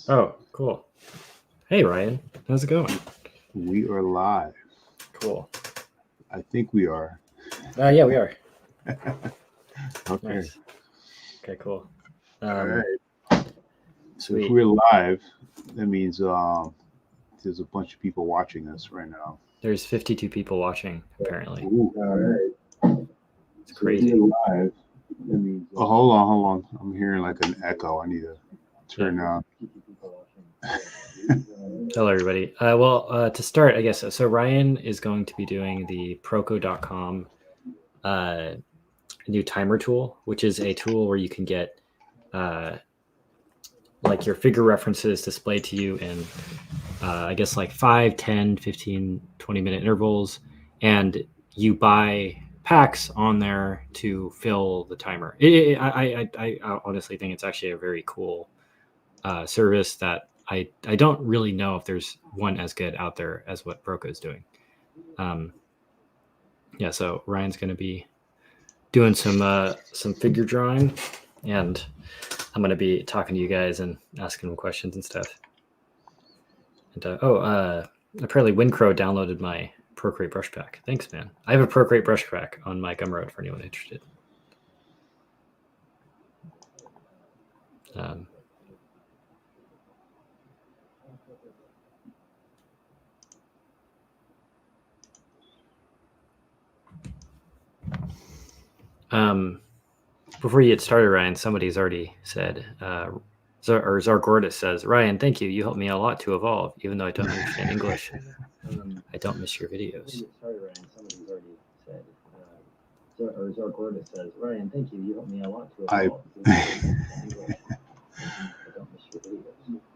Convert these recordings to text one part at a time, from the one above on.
Oh, cool. Hey, Ryan. How's it going? We are live. Cool. I think we are. Yeah, we are. Okay. Nice. Okay, cool. All Um, right. So if Sweet. we're live, that means there's a bunch of people watching us right now. There's 52 people watching, apparently. Ooh. All right. It's So if crazy. we're live, that means. Oh, hold on. I'm hearing like an echo. I need to turn down. Hello, everybody. To start, I guess, so Ryan is going to be doing the Proko.com new timer tool, which is a tool where you can get uh, like your figure references displayed to you in I guess like 5, 10, 15, 20-minute intervals, and you buy packs on there to fill the timer. I honestly think it's actually a very cool service that I don't really know if there's one as good out there as what Proko is doing. Um, yeah, so Ryan's going to be doing some figure drawing, and I'm going to be talking to you guys and asking them questions and stuff. And apparently Windcrow downloaded my Procreate brush pack. Thanks, man. I have a Procreate brush pack on my Gumroad for anyone interested. Um, Before you get started, Ryan, somebody's already said, Zargordis says, Ryan, thank you. You helped me a lot to evolve, even though I don't understand English. I don't miss your videos. Somebody's already said, Zargordis says, Ryan, thank you. You helped me a lot to evolve.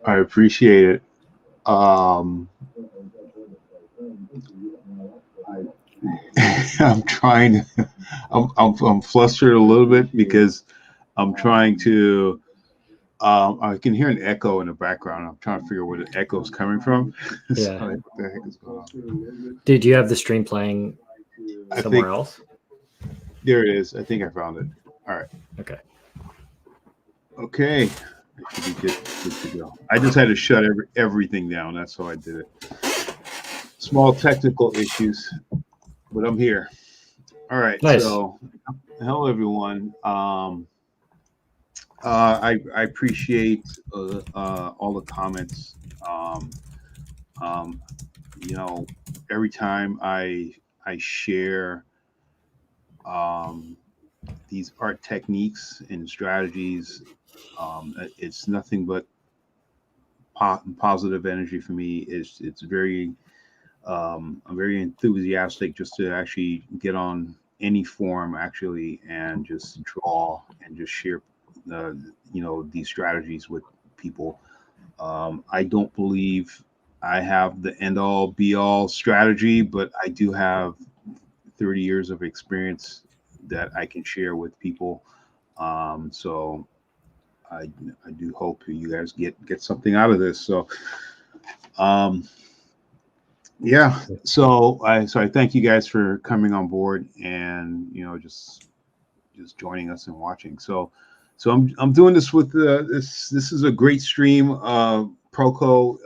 I appreciate it. I'm trying. I'm flustered a little bit because I'm trying to. I can hear an echo in the background. I'm trying to figure where the echo is coming from. So, Yeah. like, what the heck is going on? Did you have the stream playing somewhere else? There it is. I think I found it. All right. Okay. Okay. I should be good to go. I just had to shut everything down. That's how I did it. Small technical issues, but I'm here. All right. Nice. So, hello everyone. I appreciate all the comments. Um, every time I share these art techniques and strategies, it's nothing but positive energy for me. It's very I'm very enthusiastic just to actually get on any form actually and just draw and just share these strategies with people. I don't believe I have the end all be all strategy, but I do have 30 years of experience that I can share with people. So I do hope you guys get something out of this. So um, yeah, so I thank you guys for coming on board and just joining us and watching. So I'm doing this with this is a great stream. Proko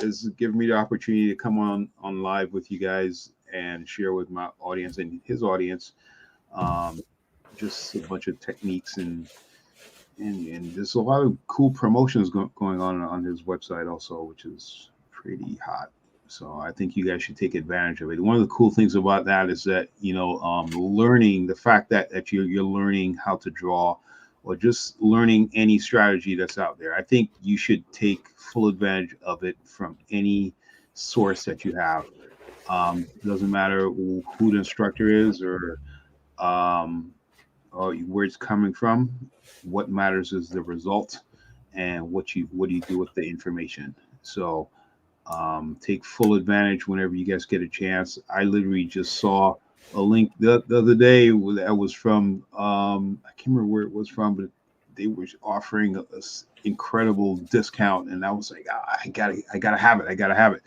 is giving me the opportunity to come on live with you guys and share with my audience and his audience just a bunch of techniques and there's a lot of cool promotions going on his website also, which is pretty hot. So I think you guys should take advantage of it. One of the cool things about that is that learning the fact that you're learning how to draw, or just learning any strategy that's out there. I think you should take full advantage of it from any source that you have. Doesn't matter who the instructor is um, or where it's coming from. What matters is the result and what do you do with the information. So take full advantage whenever you guys get a chance. I literally just saw a link the other day that was from I can't remember where it was from, but they were offering a incredible discount, and I was like, I gotta have it. I gotta have it.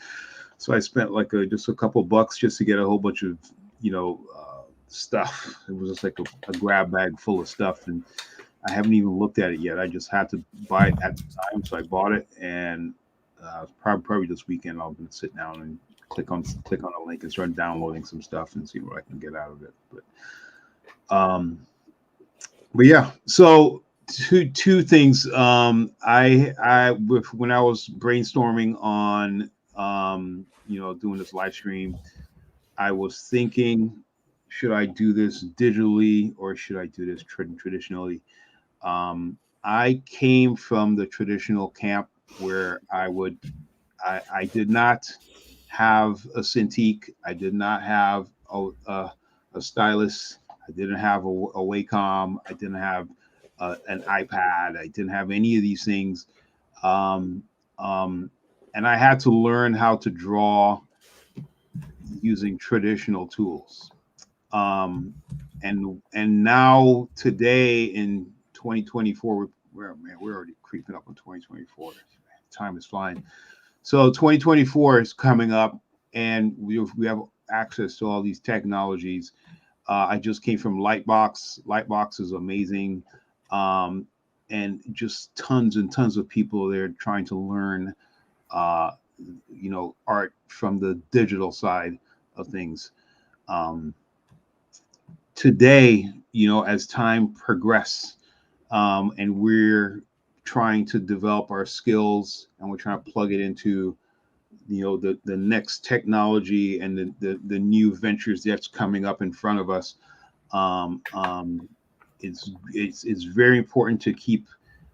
So I spent like just a couple bucks just to get a whole bunch of stuff. It was just like a grab bag full of stuff, and I haven't even looked at it yet. I just had to buy it at the time, so I bought it, and probably this weekend I'm going to sit down and click on a link and start downloading some stuff and see what I can get out of it. Um, but yeah, so two things. When I was brainstorming on doing this live stream, I was thinking, should I do this digitally or should I do this traditionally? I came from the traditional camp where I did not have a Cintiq. I did not have a stylus. I didn't have a Wacom. I didn't have an iPad. I didn't have any of these things. Um, and I had to learn how to draw using traditional tools. And now today in 2024, we're already creeping up on 2024. Time is flying. So 2024 is coming up, and we have access to all these technologies. I just came from Lightbox. Lightbox is amazing, and just tons and tons of people there trying to learn, art from the digital side of things. Um, Today, as time progresses, and we're trying to develop our skills, and we're trying to plug it into the next technology and the new ventures that's coming up in front of us. um, um, it's very important to keep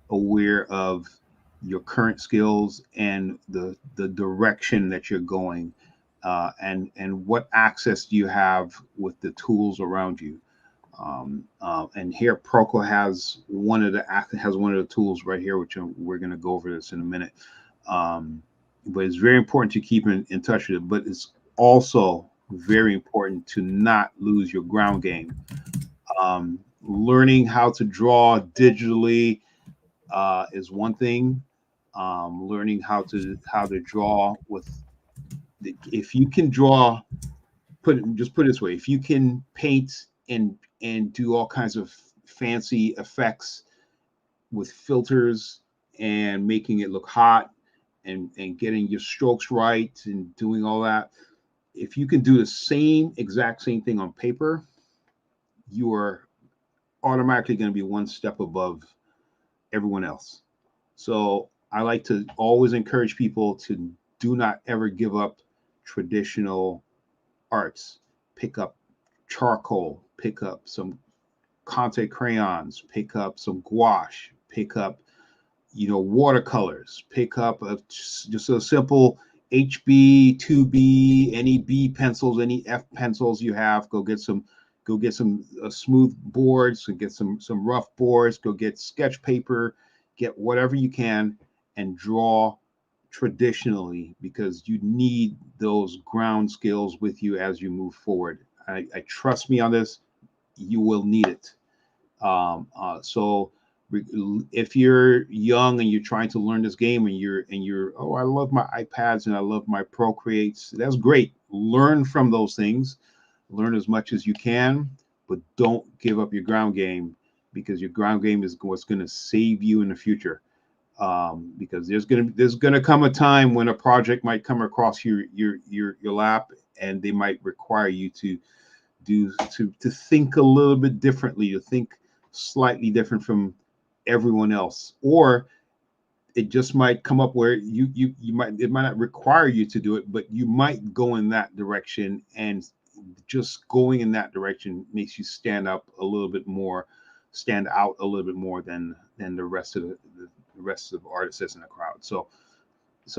aware of your current skills and the direction that you're going, and what access do you have with the tools around you. And here Proko has one of the tools right here, which we're going to go over this in a minute. But it's very important to keep in touch with it. But it's also very important to not lose your ground game. Learning how to draw digitally is one thing. Learning how to draw if you can draw, put it this way: if you can paint and do all kinds of fancy effects with filters and making it look hot, and getting your strokes right and doing all that, if you can do the exact same thing on paper, you are automatically going to be one step above everyone else. So I like to always encourage people to do not ever give up traditional arts. Pick up charcoal, pick up some Conte crayons, pick up some gouache, pick up watercolors, pick up just a simple HB, 2B, any B pencils, any F pencils you have. Go get some smooth boards, and get some rough boards. Go get sketch paper, get whatever you can, and draw traditionally, because you need those ground skills with you as you move forward. I trust me on this. You will need it. So if you're young and you're trying to learn this game, and you're oh, I love my iPads and I love my Procreates, that's great. Learn from those things. Learn as much as you can, but don't give up your ground game, because your ground game is what's going to save you in the future. Because there's gonna come a time when a project might come across your lap, and they might require you to think a little bit differently, to think slightly different from everyone else, or it just might come up where it might not require you to do it, but you might go in that direction, and just going in that direction makes you stand out a little bit more than the rest of the artists in the crowd. So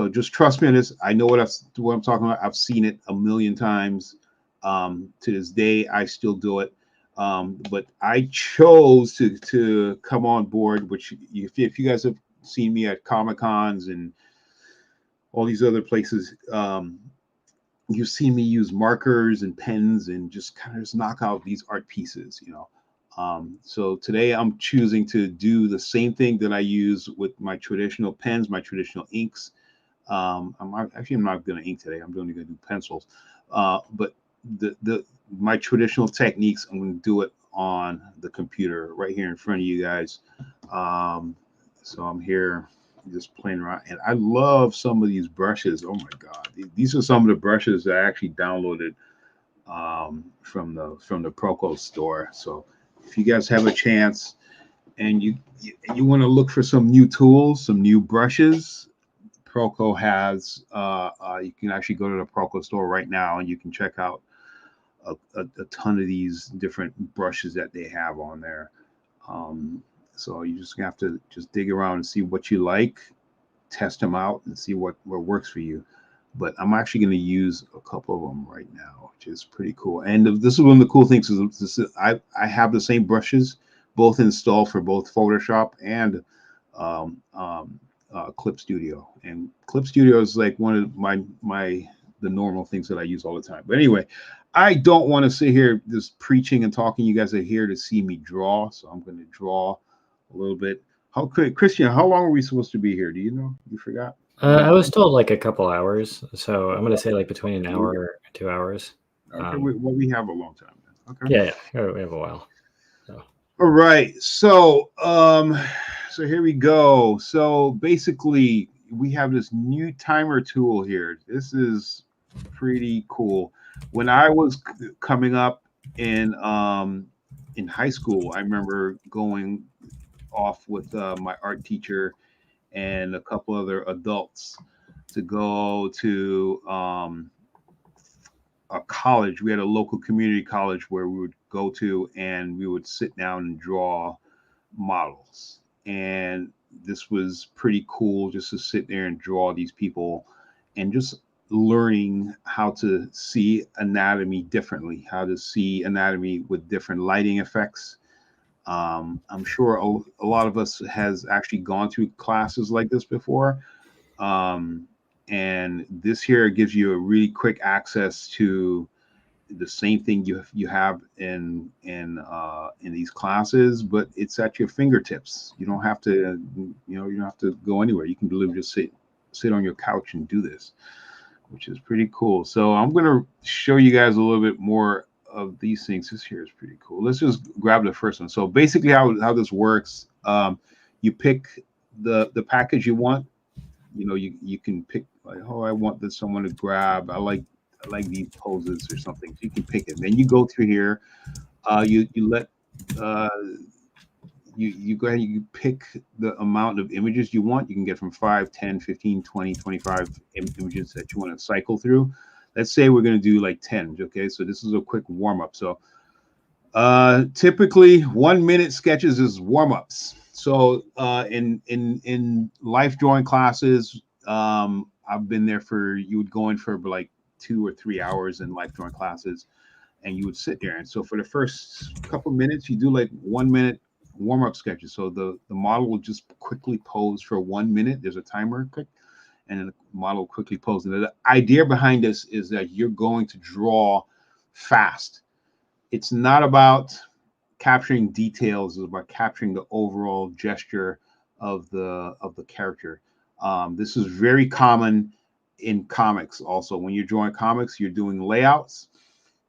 just trust me on this. I know what I'm talking about. I've seen it a million times. To this day, I still do it. But I chose to come on board, which if you guys have seen me at Comic Cons and all these other places, you've seen me use markers and pens and just kind of just knock out these art pieces. So today I'm choosing to do the same thing that I use with my traditional pens, my traditional inks. I'm not going to ink today. I'm only going to do pencils. But my traditional techniques, I'm going to do it on the computer right here in front of you guys. So I'm here just playing around, and I love some of these brushes. Oh my God, these are some of the brushes that I actually downloaded from the Proko store. So if you guys have a chance and you want to look for some new tools, some new brushes, Proko has. You can actually go to the Proko store right now and you can check out a ton of these different brushes that they have on there. So you just have to just dig around and see what you like, test them out, and see what works for you. But I'm actually going to use a couple of them right now, which is pretty cool. And this is one of the cool things is I have the same brushes both installed for both Photoshop and um, um, Clip Studio. And Clip Studio is like one of the normal things that I use all the time. But anyway, I don't want to sit here just preaching and talking. You guys are here to see me draw, so I'm going to draw a little bit. Christian, how long are we supposed to be here? Do you know? You forgot? I was told like a couple hours, so I'm gonna say like between an hour and 2 hours. Okay, we have a long time then. Okay. Yeah, we have a while. So. All right. So here we go. So basically, we have this new timer tool here. This is pretty cool. When I was coming up in high school, I remember going off with my art teacher and a couple other adults to go to a college. We had a local community college where we would go to and we would sit down and draw models. And this was pretty cool just to sit there and draw these people and just learning how to see anatomy differently, how to see anatomy with different lighting effects. I'm sure a lot of us has actually gone through classes like this before. Um, and this here gives you a really quick access to the same thing you have in these classes, but it's at your fingertips. You don't have to, you don't have to go anywhere. You can literally just sit on your couch and do this, which is pretty cool. So I'm gonna show you guys a little bit more of these things. This here is pretty cool. Let's just grab the first one. So basically, how this works, you pick the package you want. You can pick like, oh, I want this someone to grab. I like these poses or something. So you can pick it. Then you go through here. You let you go ahead and you pick the amount of images you want. You can get from 5, 10, 15, 20, 25 images that you want to cycle through. Let's say we're going to do like 10. Okay, so this is a quick warm up. So typically 1 minute sketches is warm ups. So in life drawing classes, I've been there for, you would go in for like 2 or 3 hours in life drawing classes, and you would sit there. And so for the first couple minutes, you do like 1 minute warm up sketches. So the model will just quickly pose for 1 minute. There's a timer click, and then the model will quickly pose. And the idea behind this is that you're going to draw fast. It's not about capturing details, it's about capturing the overall gesture of the character. This is very common in comics. Also, when you're drawing comics, you're doing layouts.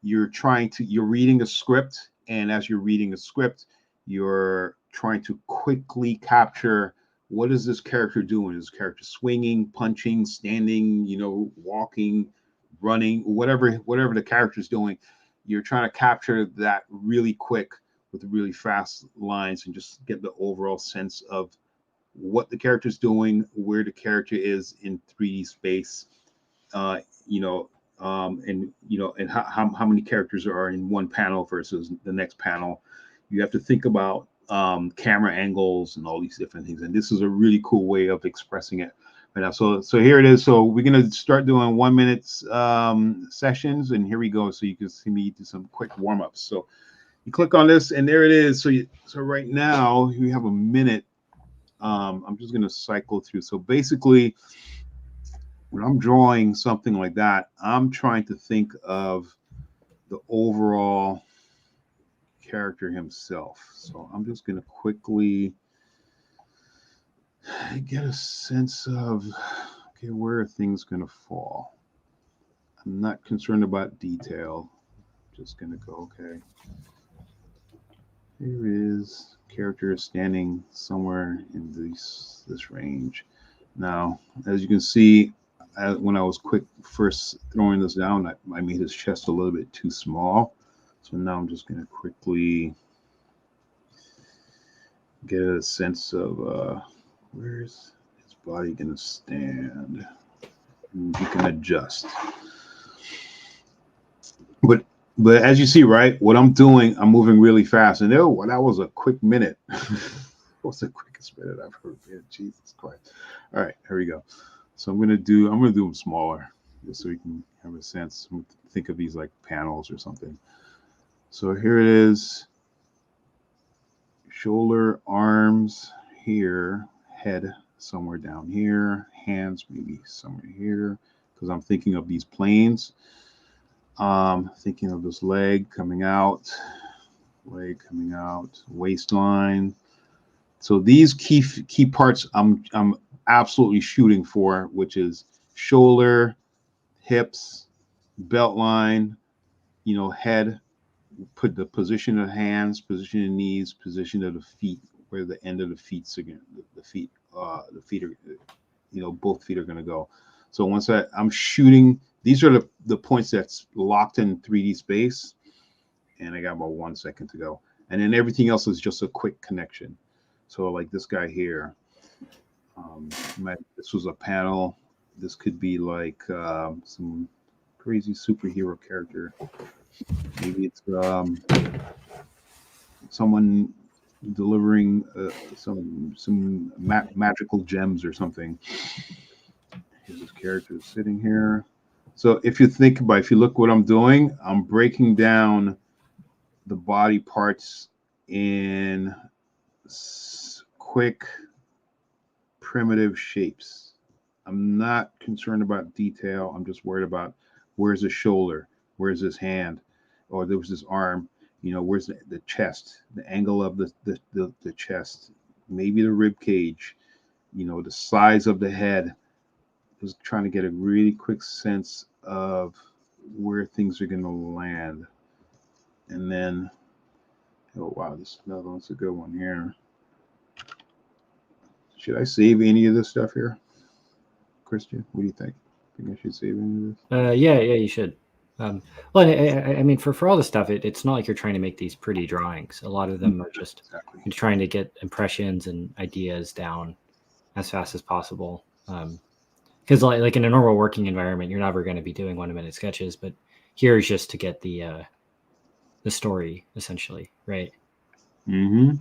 You're reading a script, and as you're reading a script, you're trying to quickly capture what is this character doing. Is this character swinging, punching, standing, walking, running, whatever the character's doing. You're trying to capture that really quick with really fast lines and just get the overall sense of what the character's doing, where the character is in 3D space, and how many characters are in one panel versus the next panel. You have to think about camera angles and all these different things. And this is a really cool way of expressing it right now. So here it is. So we're going to start doing 1 minute sessions, and here we go. So you can see me do some quick warm-ups. So you click on this, and there it is. So right now we have a minute. I'm just going to cycle through. So basically, when I'm drawing something like that, I'm trying to think of the overall character himself. So I'm just going to quickly get a sense of, okay, where are things going to fall? I'm not concerned about detail. Just going to go, okay. Here is character standing somewhere in this range. Now, as you can see, when I was first throwing this down, I made his chest a little bit too small. So now I'm just going to quickly get a sense of where's his body going to stand. And you can adjust. But as you see, right, what I'm doing, I'm moving really fast. And oh, that was a quick minute. That was the quickest minute I've ever been. Jesus Christ. All right, here we go. So I'm gonna do them smaller, just so you can have a sense. Think of these like panels or something. So here it is. Shoulder, arms here, head somewhere down here, hands maybe somewhere here, because I'm thinking of these planes. Thinking of this leg coming out, waistline. So these key parts I'm absolutely shooting for, which is shoulder, hips, belt line, head, put the position of hands, position of knees, position of the feet, where the end of the feet's again, the feet are, both feet are going to go. So once I'm shooting, these are the points that's locked in 3D space, and I got about 1 second to go. And then everything else is just a quick connection. So like this guy here, this was a panel. This could be like some crazy superhero character. Maybe it's someone delivering some magical gems or something. Here's this character sitting here. So if you look what I'm doing, I'm breaking down the body parts in quick, primitive shapes. I'm not concerned about detail. I'm just worried about where's his shoulder, where's his hand, or there was this arm. Where's the chest, the angle of the chest, maybe the rib cage, the size of the head. Just trying to get a really quick sense of where things are going to land. And then, oh wow, this another one's a good one here. Should I save any of this stuff here, Christian? What do you think? Think I should save any of this? Yeah, you should. Well, I mean, for all the stuff, it's not like you're trying to make these pretty drawings. A lot of them are just you're trying to get impressions and ideas down as fast as possible. Because like in a normal working environment, you're never going to be doing 1 minute sketches, but here is just to get the story essentially, right? Mm-hmm.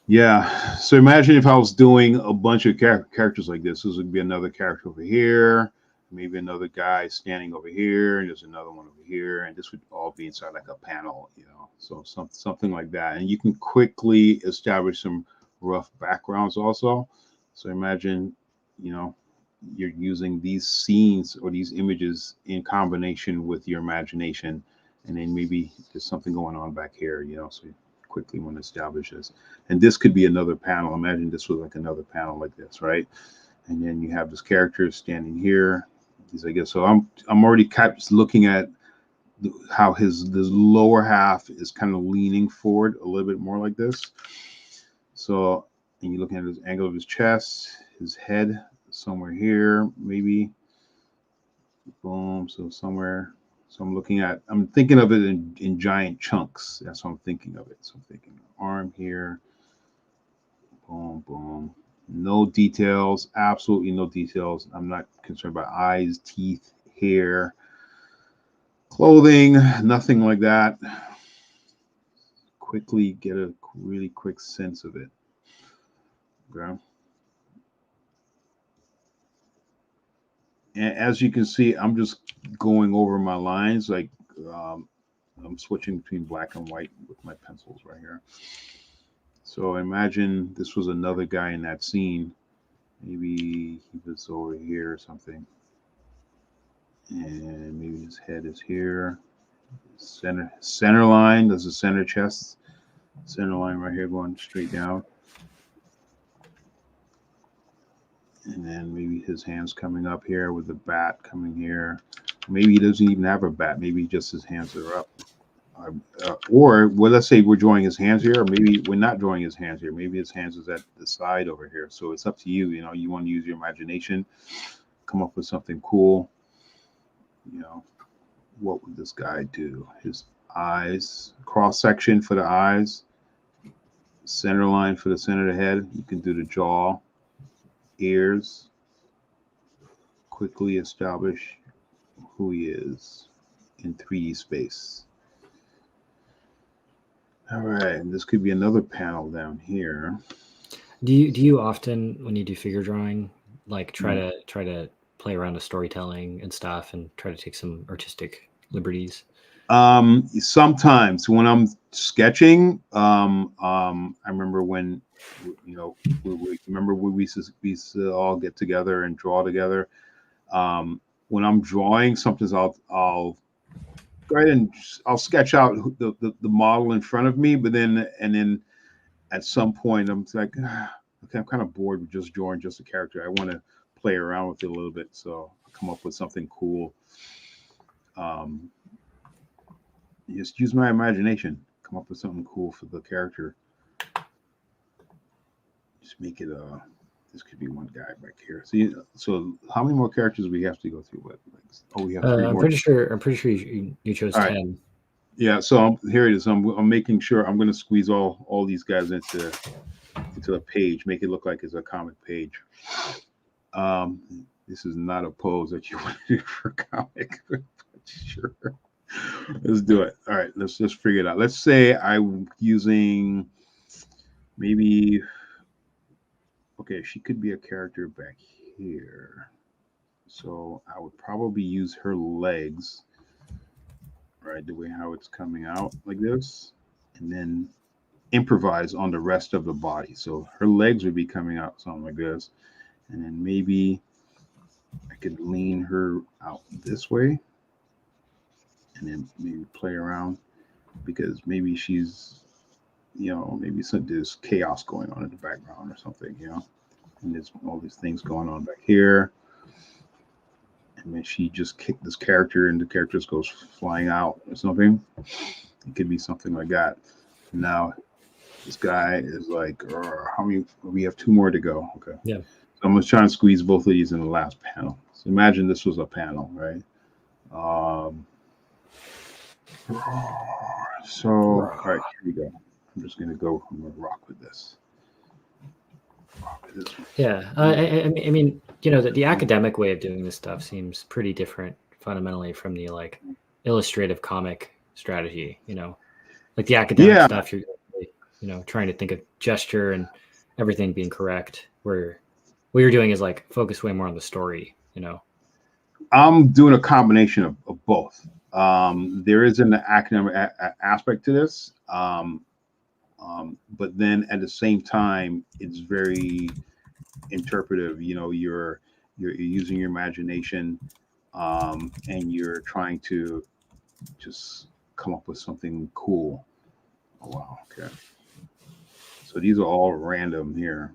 Yeah. So imagine if I was doing a bunch of characters like this. This would be another character over here, maybe another guy standing over here, and there's another one over here, and this would all be inside like a panel, So something like that, and you can quickly establish some rough backgrounds also. So imagine, you're using these scenes or these images in combination with your imagination, and then maybe there's something going on back here, So you quickly want to establish this, and this could be another panel. Imagine this was like another panel like this, right? And then you have this character standing here. I guess so. I'm already looking at how this lower half is kind of leaning forward a little bit more like this. So, and you're looking at his angle of his chest, his head somewhere here, maybe. Boom. So somewhere. So I'm thinking of it in giant chunks. That's how I'm thinking of it. So I'm thinking arm here. Boom, boom. No details, absolutely no details. I'm not concerned about eyes, teeth, hair, clothing, nothing like that. Quickly get a really quick sense of it. Okay. And as you can see, I'm just going over my lines. Like I'm switching between black and white with my pencils right here. So imagine this was another guy in that scene. Maybe he was over here or something. And maybe his head is here. Center line, there's a center chest. Center line right here going straight down. And then maybe his hands coming up here with the bat coming here. Maybe he doesn't even have a bat. Maybe just his hands are up. Or well, let's say we're drawing his hands here, or maybe we're not drawing his hands here. Maybe his hands is at the side over here. So it's up to you. You know, you want to use your imagination, come up with something cool. You know, what would this guy do? His eyes, cross section for the eyes, center line for the center of the head. You can do the jaw, ears. Quickly establish who he is in 3D space. All right, and this could be another panel down here. Do you often, when you do figure drawing, like try to play around with storytelling and stuff, and try to take some artistic liberties? Sometimes when I'm sketching, I remember when, you know, we remember when we used to all get together and draw together. When I'm drawing, sometimes I'll go ahead and I'll sketch out the model in front of me, but then at some point I'm like, okay, I'm kind of bored with just drawing just a character. I want to play around with it a little bit, so I come up with something cool. Just use my imagination, come up with something cool for the character. Just make it this could be one guy back here. See, so how many more characters we have to go through with? Oh, we have 3 I'm more. pretty sure you chose All right. 10. Yeah, so here it is. I'm making sure I'm going to squeeze all these guys into a page, make it look like it's a comic page. This is not a pose that you want to do for a comic. Sure. Let's do it. All right, let's just figure it out. Let's say I'm using maybe, okay, she could be a character back here. So I would probably use her legs, right, the way how it's coming out like this, and then improvise on the rest of the body. So her legs would be coming out something like this, and then maybe I could lean her out this way, and then maybe play around, because maybe she's, you know, maybe there's chaos going on in the background or something, you know, and there's all these things going on back here. And then she just kicked this character and the character just goes flying out or something. It could be something like that. Now this guy is like, how many? We have 2 more to go. Okay. Yeah. So I'm just trying to squeeze both of these in the last panel. So imagine this was a panel, right? So all right, here we go. I'm just gonna go. I'm gonna rock with this. Yeah, I mean, you know, the academic way of doing this stuff seems pretty different fundamentally from the like illustrative comic strategy. You know, like the academic stuff, you're, you know, trying to think of gesture and everything being correct. Where what you're doing is like focus way more on the story. You know, I'm doing a combination of both. There is an academic aspect to this. But then at the same time, it's very interpretive. You know, you're using your imagination, and you're trying to just come up with something cool. Oh, wow. Okay. So these are all random here.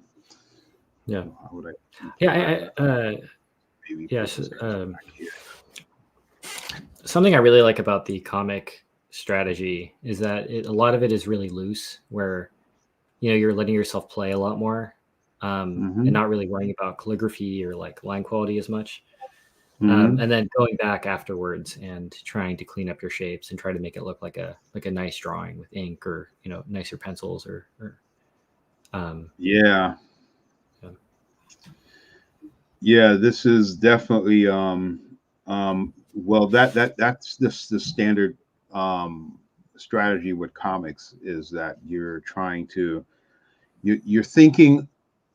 Yeah. How would I? Yeah. Yes. Something I really like about the comic strategy is that a lot of it is really loose, where, you know, you're letting yourself play a lot more, and not really worrying about calligraphy or like line quality as much. And then going back afterwards and trying to clean up your shapes and try to make it look like a nice drawing with ink, or, you know, nicer pencils or yeah. This is definitely well, that's the standard strategy with comics, is that you're trying to you're thinking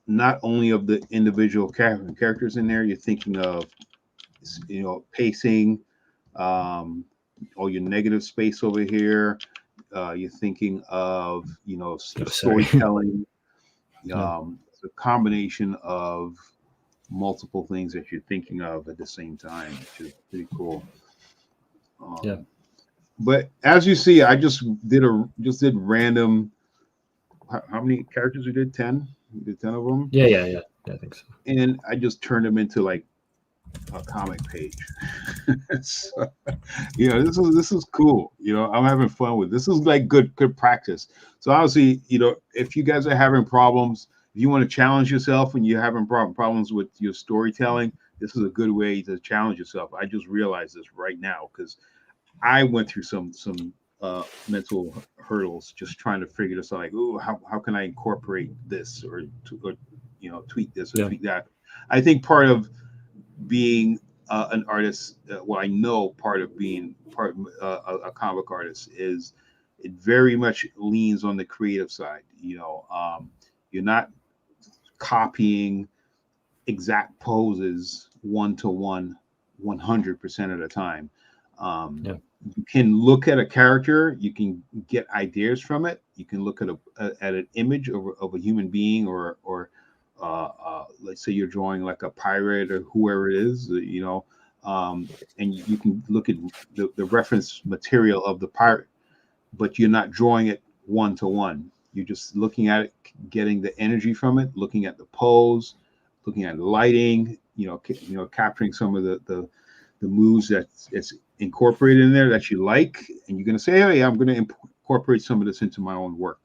not only of the individual characters in there, you're thinking of, you know, pacing, all your negative space over here. You're thinking of, you know, storytelling. It's a combination of multiple things that you're thinking of at the same time, which is pretty cool. But as you see, I just did random. How many characters we did? 10. We did 10 of them. Yeah, I think so. And I just turned them into like a comic page. So, this is cool. I'm having fun with this. Is like good practice. So obviously, if you guys are having problems, if you want to challenge yourself and you're having problems with your storytelling, this is a good way to challenge yourself. I just realized this right now because I went through some mental hurdles just trying to figure this out. Like, oh, how can I incorporate this or tweak this or Yeah. tweak that? I think part of being an artist, I know part of being a comic artist is it very much leans on the creative side. You're not copying exact poses 1-to-1 100% of the time. Yeah. You can look at a character, you can get ideas from it, you can look at an image of a human being or let's say you're drawing like a pirate or whoever it is, and you can look at the reference material of the pirate, but you're not drawing it 1-to-1. You're just looking at it, getting the energy from it, looking at the pose, looking at the lighting, capturing some of the moves that it's incorporated in there that you like, and you're going to say, hey, I'm going to incorporate some of this into my own work.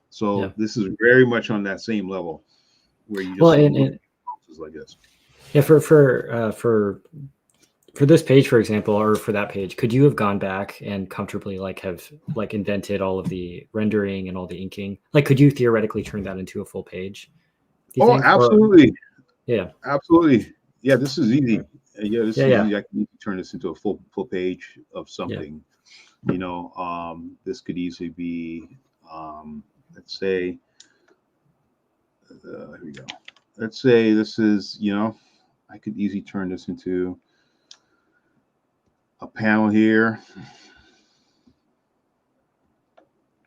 So Yeah. this is very much on that same level where you just Well, look and at poses like this. yeah, for this page, for example, or for that page, could you have gone back and comfortably have invented all of the rendering and all the inking? Like, could you theoretically turn that into a full page? Do you Oh, think? absolutely. Yeah. Absolutely. Yeah, this is easy. This is easy. I can turn this into a full page of something. This could easily be, let's say, here we go. Let's say this is, I could easily turn this into a panel here.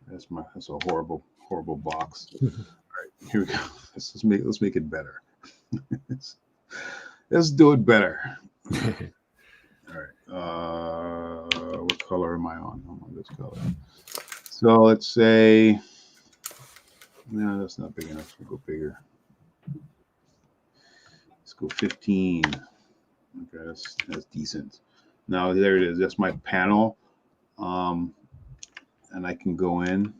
That's a horrible box. All right, here we go. Let's make it better. Let's do it better. All right. What color am I on? I'm on this color. So let's say, no, that's not big enough. We'll go bigger. Let's go 15. Okay, that's decent. Now there it is. That's my panel. And I can go in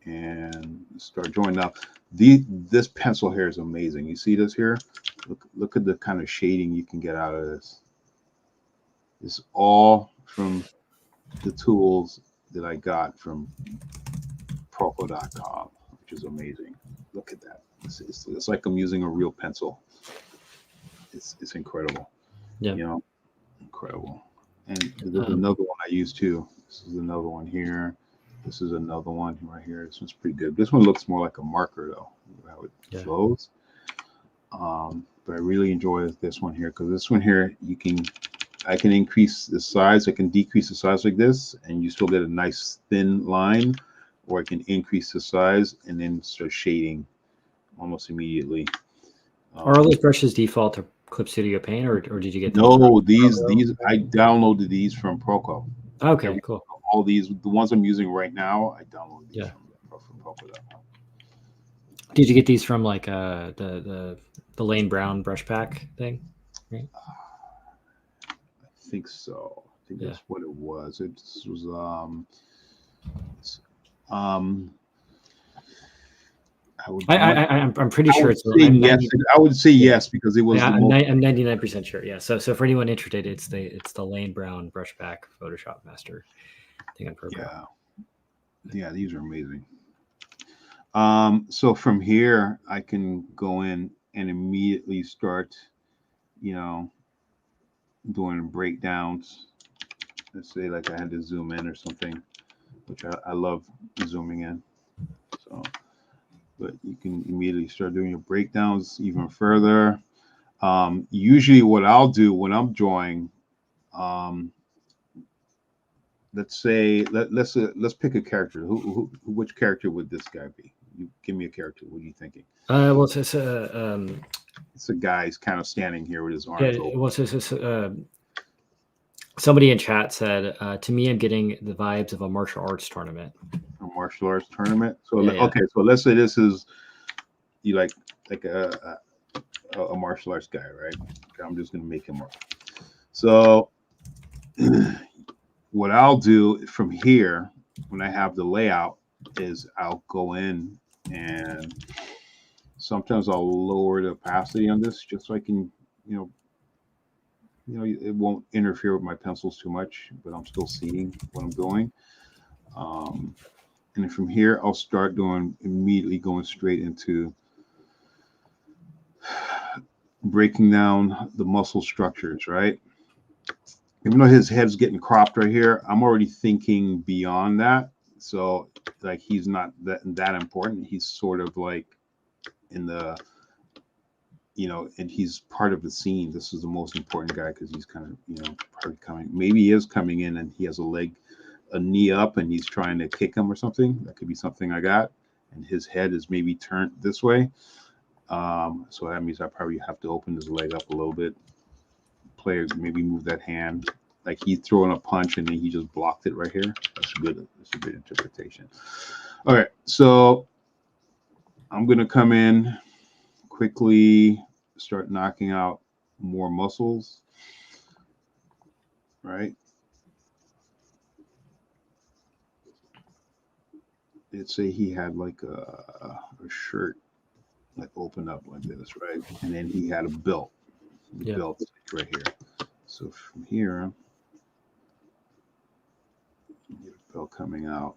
and start drawing. Now, this pencil here is amazing. You see this here? Look at the kind of shading you can get out of this. It's all from the tools that I got from Proko.com, which is amazing. Look at that. It's like I'm using a real pencil. It's incredible. Yeah. Incredible. And there's another one I use too. This is another one here. This is another one right here. This one's pretty good. This one looks more like a marker though, how it flows. But I really enjoy this one here because this one here I can increase the size, I can decrease the size like this, and you still get a nice thin line, or I can increase the size and then start shading almost immediately. Are all those brushes default to Clip Studio Paint, or did you get them? No, these I downloaded these from Proko. Okay, cool. All these, the ones I'm using right now, I downloaded these from Proko.com. Did you get these from like the Lane Brown brush pack thing? Right? I think so. I think that's what it was. It was I'm pretty sure it's yes. I would say yes because it was. Yeah, I'm 99% sure. Yeah. So for anyone interested, it's the Lane Brown brush pack Photoshop Master thing on Proko. Yeah, these are amazing. So from here, I can go in and immediately start, doing breakdowns. Let's say like I had to zoom in or something, which I love zooming in. So, but you can immediately start doing your breakdowns even further. Usually what I'll do when I'm drawing, let's say, let's pick a character. Which character would this guy be? You give me a character. What are you thinking? Well, It's a guy. He's kind of standing here with his arms open. Well, somebody in chat said, to me, I'm getting the vibes of a martial arts tournament. A martial arts tournament. So okay, so let's say this is you like a martial arts guy, right? Okay, I'm just gonna make him So what I'll do from here when I have the layout is I'll go in and sometimes I'll lower the opacity on this just so I can, you it won't interfere with my pencils too much, but I'm still seeing what I'm doing. And then from here, I'll start immediately going straight into breaking down the muscle structures, right? Even though his head's getting cropped right here, I'm already thinking beyond that. So like he's not that important. He's sort of like in the and he's part of the scene. This is the most important guy because he's kind of probably coming. Maybe he is coming in and he has a knee up, and he's trying to kick him or something. That could be something I got. And his head is maybe turned this way. So that means I probably have to open his leg up a little bit. Player maybe move that hand like he's throwing a punch and then he just blocked it right here. That's good. That's a good interpretation. All right, so I'm gonna come in quickly, start knocking out more muscles. Right. Let's say he had like a shirt like open up like this, right? And then he had a belt. The belt right here. So from here, get a belt coming out.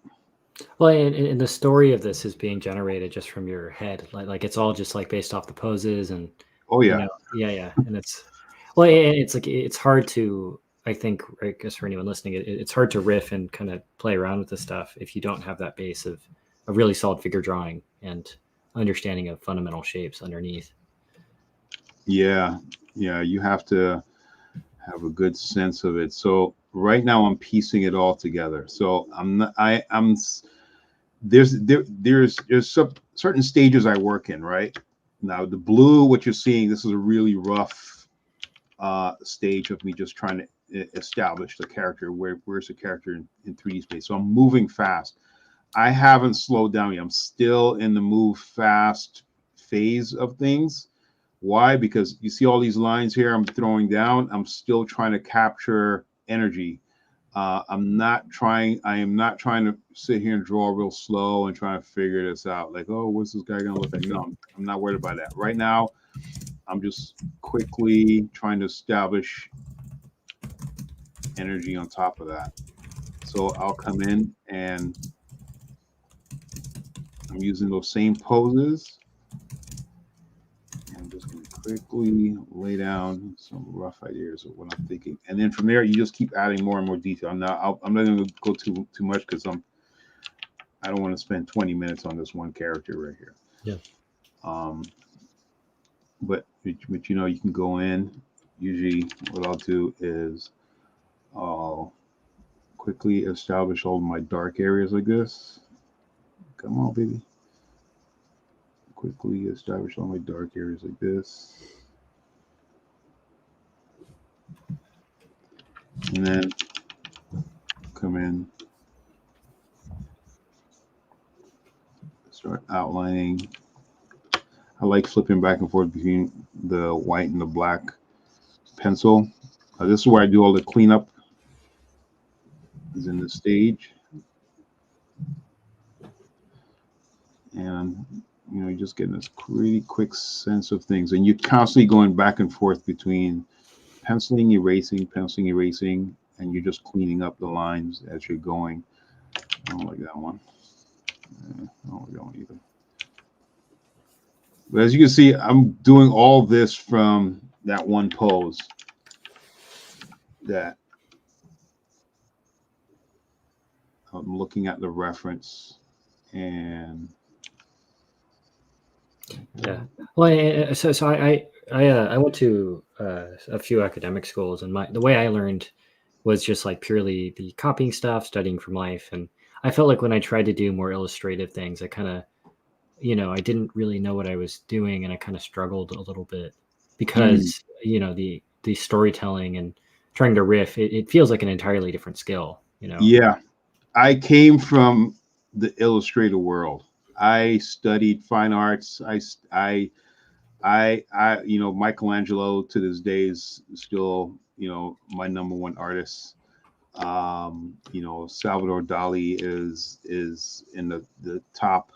Well, and the story of this is being generated just from your head. Like it's all just like based off the poses and oh yeah, yeah. And it's like it's hard to, I think, I guess for anyone listening, it's hard to riff and kind of play around with this stuff if you don't have that base of a really solid figure drawing and understanding of fundamental shapes underneath. Yeah, you have to have a good sense of it. So right now I'm piecing it all together. So there's some certain stages I work in, right? Now the blue, what you're seeing, this is a really rough stage of me just trying to establish the character. Where's the character in 3D space? So I'm moving fast. I haven't slowed down yet. I'm still in the move fast phase of things. Why? Because you see all these lines here I'm throwing down. I'm still trying to capture energy. I am not trying to sit here and draw real slow and try to figure this out. Like, oh, what's this guy gonna look like? No, I'm not worried about that. Right now, I'm just quickly trying to establish energy on top of that. So I'll come in and I'm using those same poses. I'm just going to quickly lay down some rough ideas of what I'm thinking, and then from there you just keep adding more and more detail. I'm not going to go too much because I don't want to spend 20 minutes on this one character right here. Yeah. But you can go in. Usually, what I'll do is I'll quickly establish all my dark areas like this. Come on, baby. Quickly establish all my dark areas like this. And then come in, start outlining. I like flipping back and forth between the white and the black pencil. This is where I do all the cleanup, is in the stage. And you're just getting this really quick sense of things, and you're constantly going back and forth between penciling, erasing, and you're just cleaning up the lines as you're going. I don't like that one. I don't like that one either. But as you can see, I'm doing all this from that one pose that I'm looking at the reference. And yeah, well, so I went to a few academic schools, and the way I learned was just like purely the copying stuff, studying from life, and I felt like when I tried to do more illustrative things, I kind of, I didn't really know what I was doing, and I kind of struggled a little bit because the storytelling and trying to riff, it feels like an entirely different skill. Yeah, I came from the illustrator world. I studied fine arts. I Michelangelo to this day is still my number one artists. Salvador Dali is in the top.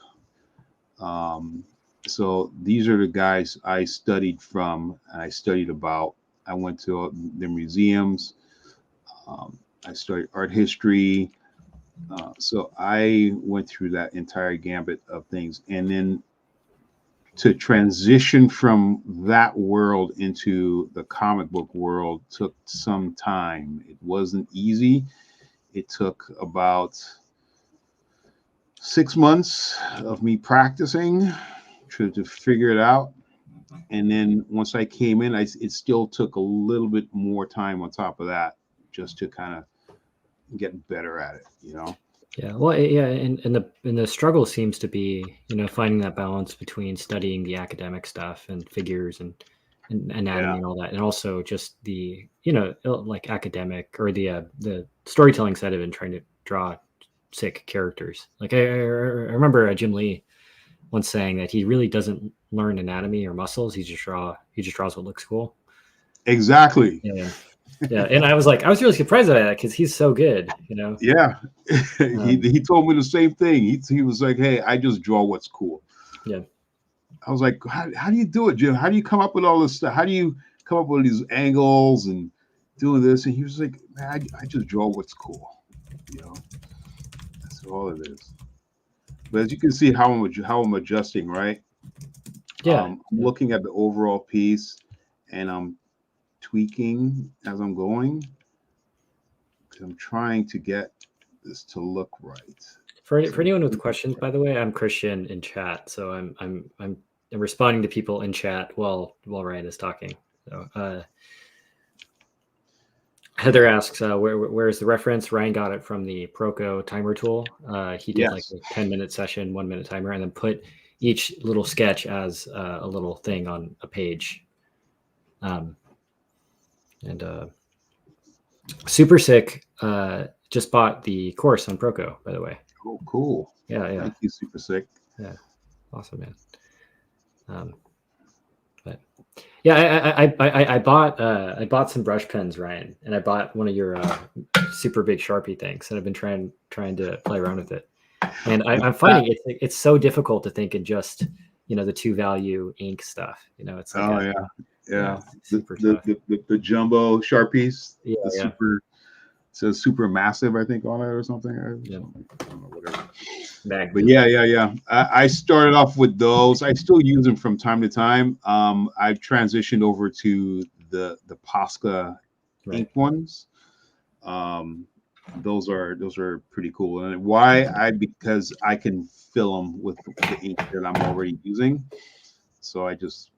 So these are the guys I studied from and I studied about. I went to the museums. I studied art history. So I went through that entire gambit of things. And then to transition from that world into the comic book world took some time. It wasn't easy. It took about 6 months of me practicing to figure it out. And then once I came in, it still took a little bit more time on top of that just to kind of get better at it. Yeah, well, yeah, and the struggle seems to be, finding that balance between studying the academic stuff and figures and anatomy and all that, and also just the, like academic or the storytelling side of it and trying to draw sick characters. Like I remember Jim Lee once saying that he really doesn't learn anatomy or muscles. He just draws what looks cool. Exactly. Yeah. Yeah, and I was really surprised at that because he's so good, Yeah, he told me the same thing. He was like, "Hey, I just draw what's cool." Yeah. I was like, "How do you do it, Jim? How do you come up with all this stuff? How do you come up with these angles and doing this?" And he was like, "Man, I just draw what's cool. That's all it is." But as you can see, how I'm adjusting, right? Yeah. I'm looking at the overall piece, and I'm tweaking as I'm going. I'm trying to get this to look right. For anyone with questions, by the way, I'm Christian in chat, so I'm responding to people in chat while Ryan is talking. So Heather asks, where's the reference? Ryan got it from the Proko timer tool. He did like a 10-minute session, 1-minute timer, and then put each little sketch as a little thing on a page. Super Sick just bought the course on Proko, by the way. Oh, cool. Yeah. Thank you, Super Sick. Yeah, awesome, man. But yeah, I bought some brush pens, Ryan, and I bought one of your super big Sharpie things, and I've been trying to play around with it. And I'm finding it's so difficult to think in just the 2-value ink stuff. It's like the jumbo Sharpies. Yeah, super. It says super massive, I think, on it or something. Yeah. I don't know, whatever. But yeah. I started off with those. I still use them from time to time. I've transitioned over to the Posca ink ones. Those are pretty cool. And why? Because I can fill them with the ink that I'm already using. So I just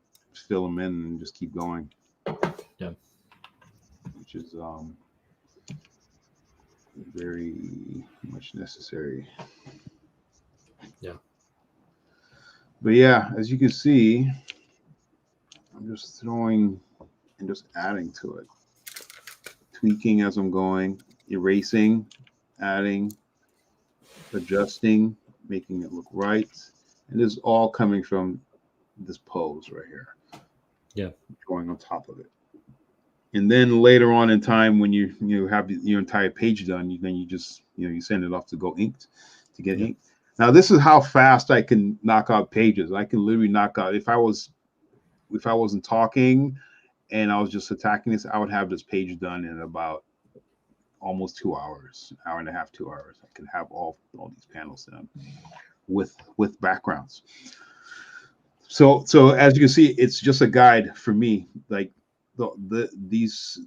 fill them in and just keep going. Yeah. Which is very much necessary. Yeah. But yeah, as you can see, I'm just throwing and just adding to it, tweaking as I'm going, erasing, adding, adjusting, making it look right. And this is all coming from this pose right here. Yeah. Going on top of it. And then later on in time, when you have your entire page done, then you just you send it off to go inked to get inked. Now this is how fast I can knock out pages. I can literally knock out if I wasn't talking and I was just attacking this, I would have this page done in about almost 2 hours, hour and a half, 2 hours. I could have all these panels done with backgrounds. So as you can see, it's just a guide for me. Like these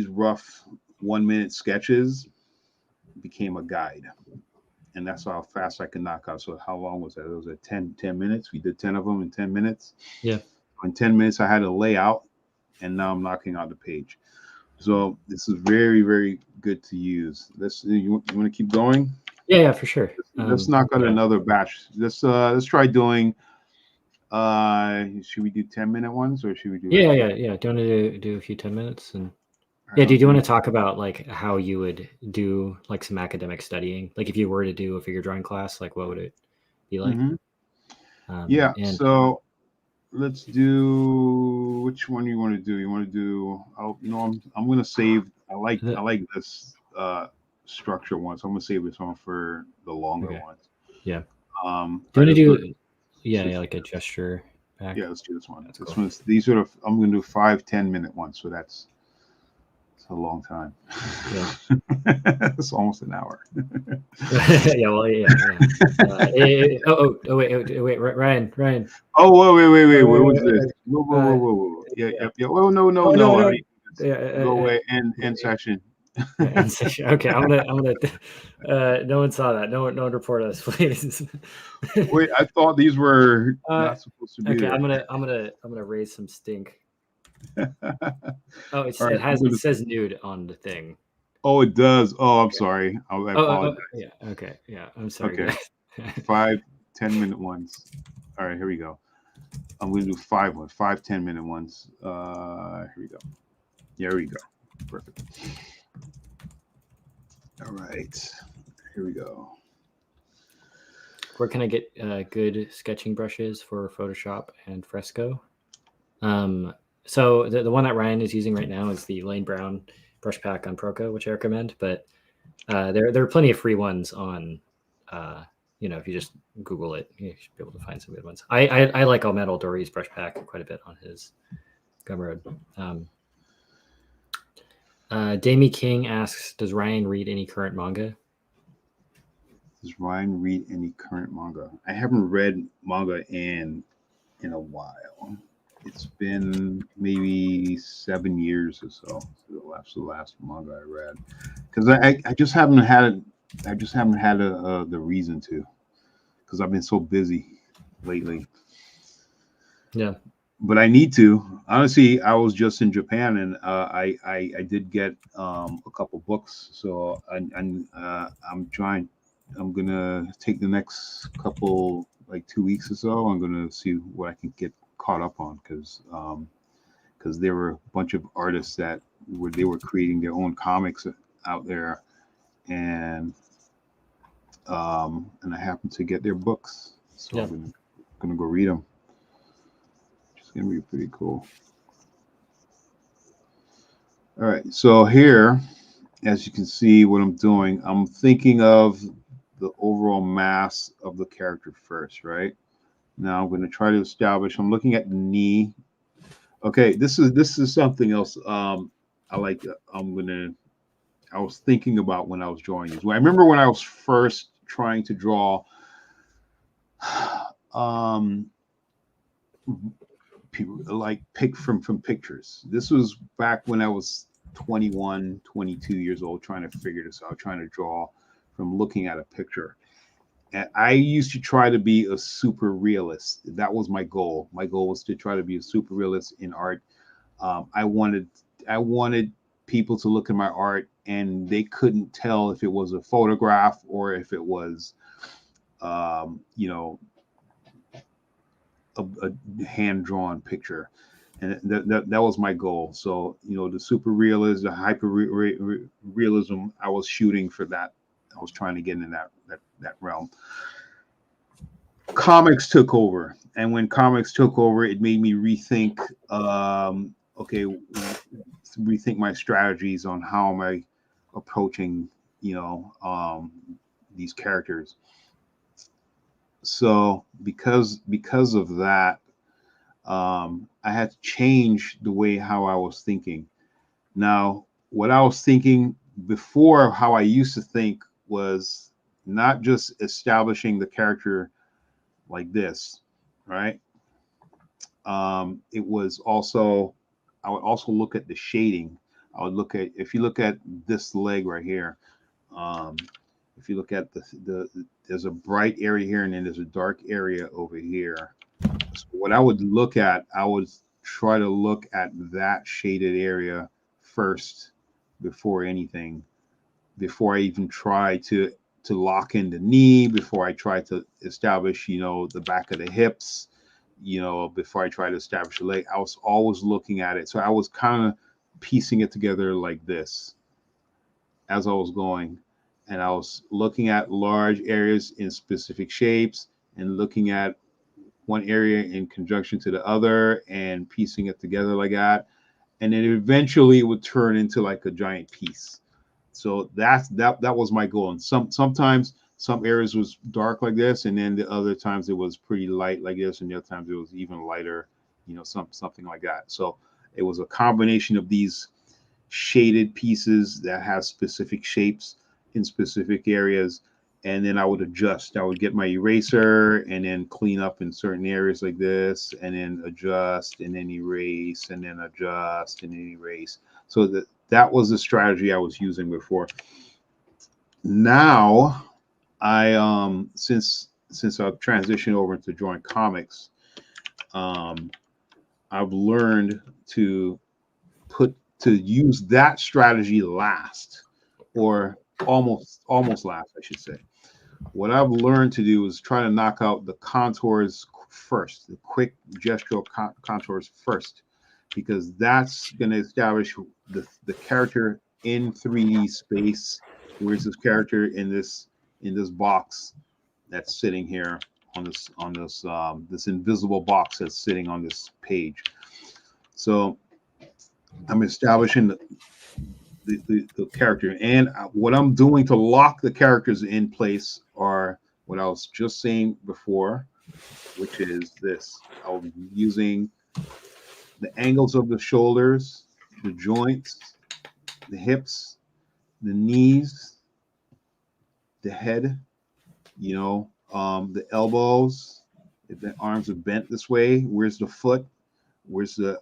rough 1-minute sketches became a guide, and that's how fast I can knock out. So how long was that? It was 10 minutes. We did 10 of them in 10 minutes. Yeah. In 10 minutes, I had a layout, and now I'm knocking out the page. So this is very, very good to use. You want to keep going? Yeah, for sure. Let's knock out another batch. Let's try doing. Should we do 10-minute ones or should we do? Yeah. Do you want to do a few 10 minutes? And do you want to talk about like how you would do like some academic studying? Like if you were to do a figure drawing class, like what would it be like? So let's do which one you want to do. You want to do? I'm gonna save. I like this structure one, so I'm gonna save this one for the longer Okay. ones. Yeah. Do you want to do? Yeah, like a gesture back. Yeah, let's do this one. That's This cool. one's these are the, I'm gonna do 5-10 minute ones, so that's a long time. Yeah. It's almost an hour. Yeah. Well. Yeah. Wait. Ryan. Oh, wait. Where was this? Uh, Whoa. Yeah. Oh, no. oh no. I mean, Yeah. go away. End section. And section. Okay. I'm gonna. No one saw that. No one report us, please. Wait, I thought these were not supposed to be Okay. there. I'm gonna raise some stink. Oh, All right, it says nude on the thing. oh, it does. Oh, I'm Okay. sorry. I apologize. Yeah. Okay. Yeah. I'm sorry, Okay, guys. 5-10 minute ones. All right, here we go. I'm going to do 5-10 minute ones. Here we go. Yeah, here we go. Perfect. All right, here we go. Where can I get good sketching brushes for Photoshop and Fresco? So the one that Ryan is using right now is the Lane Brown brush pack on Proko, which I recommend. But there are plenty of free ones on, if you just Google it, you should be able to find some good ones. I like Almetal Dory's brush pack quite a bit on his Gumroad. Damie King asks, does Ryan read any current manga? Does Ryan read any current manga? I haven't read manga in a while. It's been maybe 7 years or so. That's the last manga I read, because I just haven't had the reason to, because I've been so busy lately. Yeah. But I need to. Honestly, I was just in Japan, and I did get a couple books, so I'm trying. I'm gonna take the next couple, like 2 weeks or so. I'm gonna see what I can get caught up on, because there were a bunch of artists that were creating their own comics out there, and I happened to get their books, so Yeah. I'm gonna go read them. It's gonna be pretty cool. All right, so here, as you can see, what I'm doing, I'm thinking of the overall mass of the character first, right? Now I'm going to try to establish. I'm looking at the knee. Okay, this is something else. I like. I was thinking about when I was drawing these. I remember when I was first trying to draw, like pick from pictures. This was back when I was 21, 22 years old, trying to figure this out, trying to draw from looking at a picture. And I used to try to be a super realist. That was my goal. My goal was to try to be a super realist in art. I wanted people to look at my art and they couldn't tell if it was a photograph or if it was, a hand-drawn picture. And that was my goal. So, the super realism, the hyper realism, I was shooting for that. I was trying to get in that realm. Comics took over, and when comics took over, it made me rethink. Rethink my strategies on how am I approaching, these characters. So because of that, I had to change the way how I was thinking. Now, what I was thinking before, how I used to think, was not just establishing the character like this, right? It was also, I would also look at the shading. I would look at, if you look at this leg right here, um, if you look at there's a bright area here and then there's a dark area over here. So what I would look at, I would try to look at that shaded area first before anything, before I even try to lock in the knee, before I try to establish, the back of the hips, before I try to establish the leg. I was always looking at it. So I was kind of piecing it together like this as I was going. And I was looking at large areas in specific shapes and looking at one area in conjunction to the other and piecing it together like that. And then eventually it would turn into like a giant piece. So that was my goal. And sometimes some areas was dark like this, and then the other times it was pretty light like this, and the other times it was even lighter, something like that. So it was a combination of these shaded pieces that have specific shapes in specific areas, and then I would adjust. I would get my eraser and then clean up in certain areas like this, and then adjust, and then erase, and then adjust, and then erase. So that was the strategy I was using before. Now, since I've transitioned over to drawing comics, I've learned to use that strategy last, or almost last, I should say. What I've learned to do is try to knock out the contours first, the quick gestural contours first, because that's going to establish the character in 3D space. Where's this character in this box that's sitting here on this invisible box that's sitting on this page. So I'm establishing the character, and what I'm doing to lock the characters in place are what I was just saying before, which is this. I'll be using the angles of the shoulders, the joints, the hips, the knees, the head, the elbows. If the arms are bent this way, where's the foot? Where's the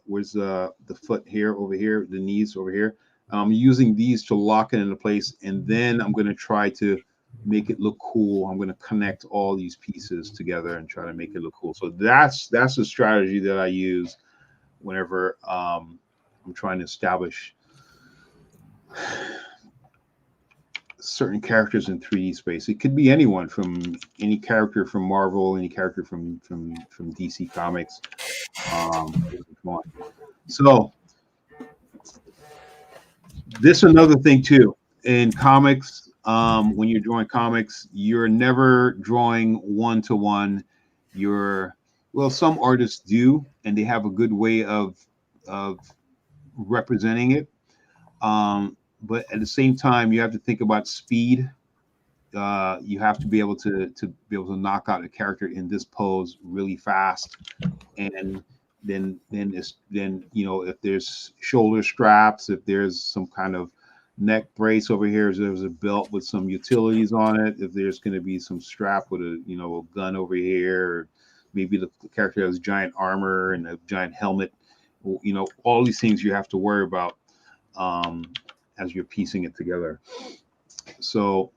foot here, over here, the knees over here? I'm using these to lock it into place, and then I'm going to try to make it look cool. I'm going to connect all these pieces together and try to make it look cool. So that's the strategy that I use whenever I'm trying to establish certain characters in 3D space. It could be anyone, from any character from Marvel, any character from DC Comics. So this another thing too in comics. When you're drawing comics, you're never drawing one-to-one. Some artists do, and they have a good way of representing it. But at the same time, you have to think about speed. You have to be able to knock out a character in this pose really fast, and then if there's shoulder straps, if there's some kind of neck brace over here, if there's a belt with some utilities on it, if there's going to be some strap with a gun over here, or maybe the character has giant armor and a giant helmet, all these things you have to worry about as you're piecing it together. So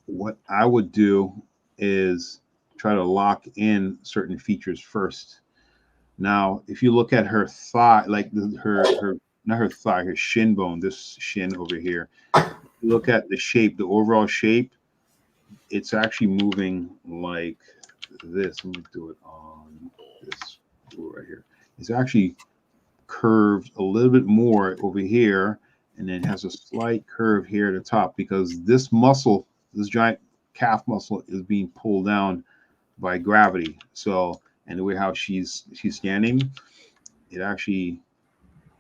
what I would do is try to lock in certain features first. Now, if you look at her thigh, like her not her thigh, her shin bone, this shin over here, look at the shape, the overall shape, it's actually moving like this. Let me do it on this tool right here. It's actually curved a little bit more over here, and then has a slight curve here at the top, because this muscle, this giant calf muscle, is being pulled down by gravity. So, and the way how she's standing,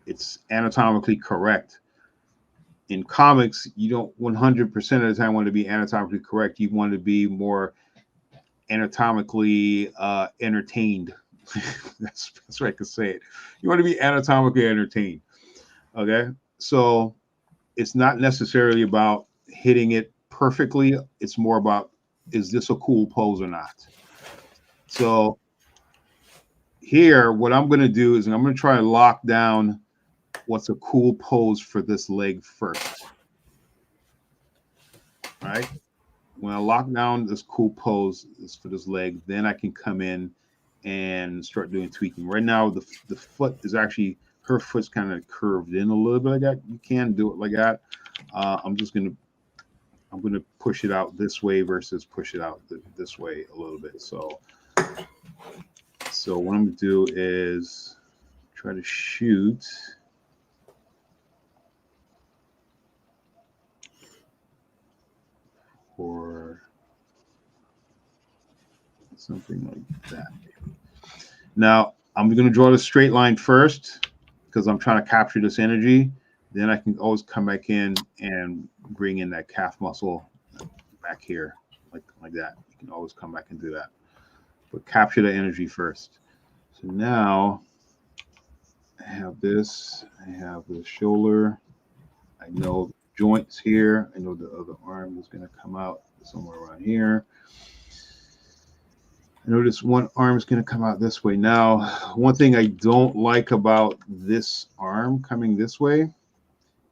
it's anatomically correct. In comics, you don't 100% of the time want to be anatomically correct. You want to be more anatomically entertained. that's what I could say it. You want to be anatomically entertained. Okay, so it's not necessarily about hitting it perfectly. It's more about, is this a cool pose or not? So here, what I'm going to do is I'm going to try to lock down what's a cool pose for this leg first. All right. When I lock down this cool pose for this leg, then I can come in and start doing tweaking. Right now, the foot is actually, her foot's kind of curved in a little bit like that. You can do it like that. I'm going to push it out this way versus push it out this way a little bit. So what I'm going to do is try to shoot for, let's something like that. Now I'm going to draw the straight line first because I'm trying to capture this energy. Then I can always come back in and bring in that calf muscle back here, like that. You can always come back and do that, but capture the energy first. So now I have this. I have the shoulder. I know the joints here. I know the other arm is going to come out somewhere around here. I know this one arm is going to come out this way. Now, one thing I don't like about this arm coming this way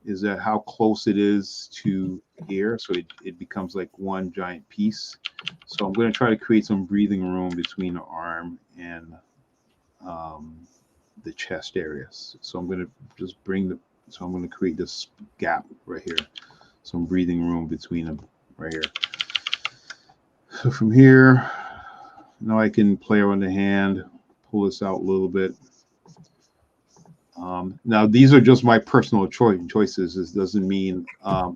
is that how close it is to here. So it becomes like one giant piece. So I'm going to try to create some breathing room between the arm and the chest areas. So I'm going to just so I'm going to create this gap right here. Some breathing room between them right here. So from here, now I can play around the hand, pull this out a little bit. Now these are just my personal choices. This doesn't mean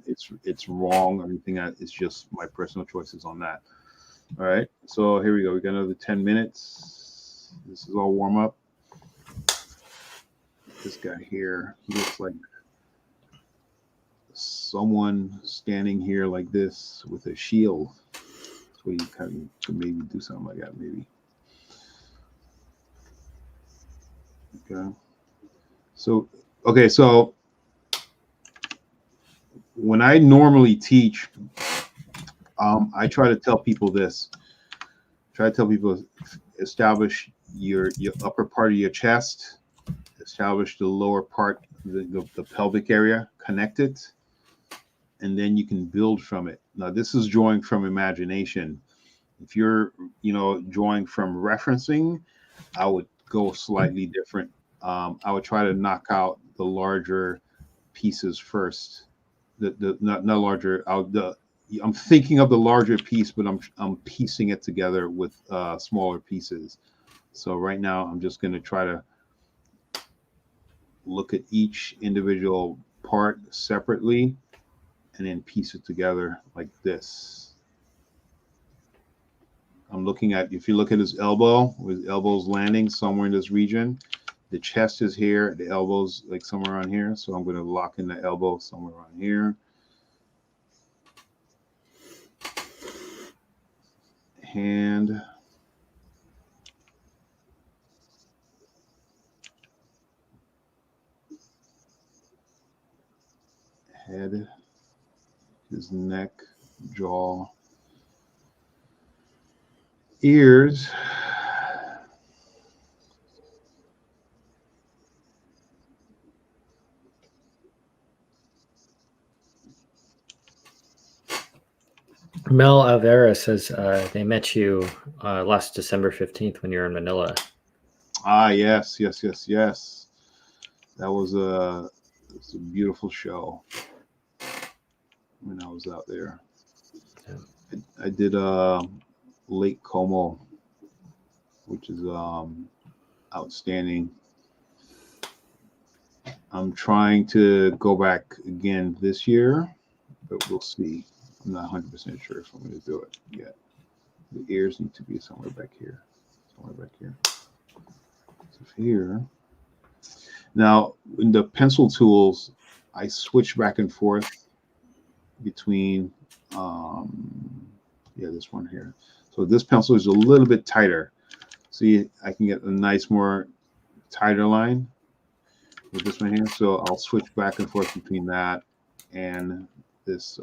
it's wrong or anything. It's just my personal choices on that. All right, so here we go. We got another 10 minutes. This is all warm up. This guy here, he looks like someone standing here like this with a shield. So you kind of could maybe do something like that, maybe. Okay. So, okay, so when I normally teach, I try to tell people this. Try to tell people, establish your upper part of your chest, establish the lower part, the pelvic area, connect it, and then you can build from it. Now, this is drawing from imagination. If you're, drawing from referencing, I would go slightly different. I would try to knock out the larger pieces first. Not larger. I'm thinking of the larger piece, but I'm piecing it together with smaller pieces. So right now, I'm just going to try to look at each individual part separately and then piece it together like this. I'm looking at, if you look at his elbow, his elbow's landing somewhere in this region. The chest is here, the elbow's like somewhere around here. So I'm going to lock in the elbow somewhere around here. Hand. Head. His neck, jaw. Ears. Mel Alvera says they met you last December 15th when you were in Manila. Ah, yes. That was a beautiful show when I was out there. Yeah. I did Lake Como, which is outstanding. I'm trying to go back again this year, but we'll see. I'm not 100% sure if I'm going to do it yet. The ears need to be somewhere back here. So here. Now, in the pencil tools, I switch back and forth between, this one here. So this pencil is a little bit tighter. See, I can get a nice, more tighter line with this one here. So I'll switch back and forth between that and this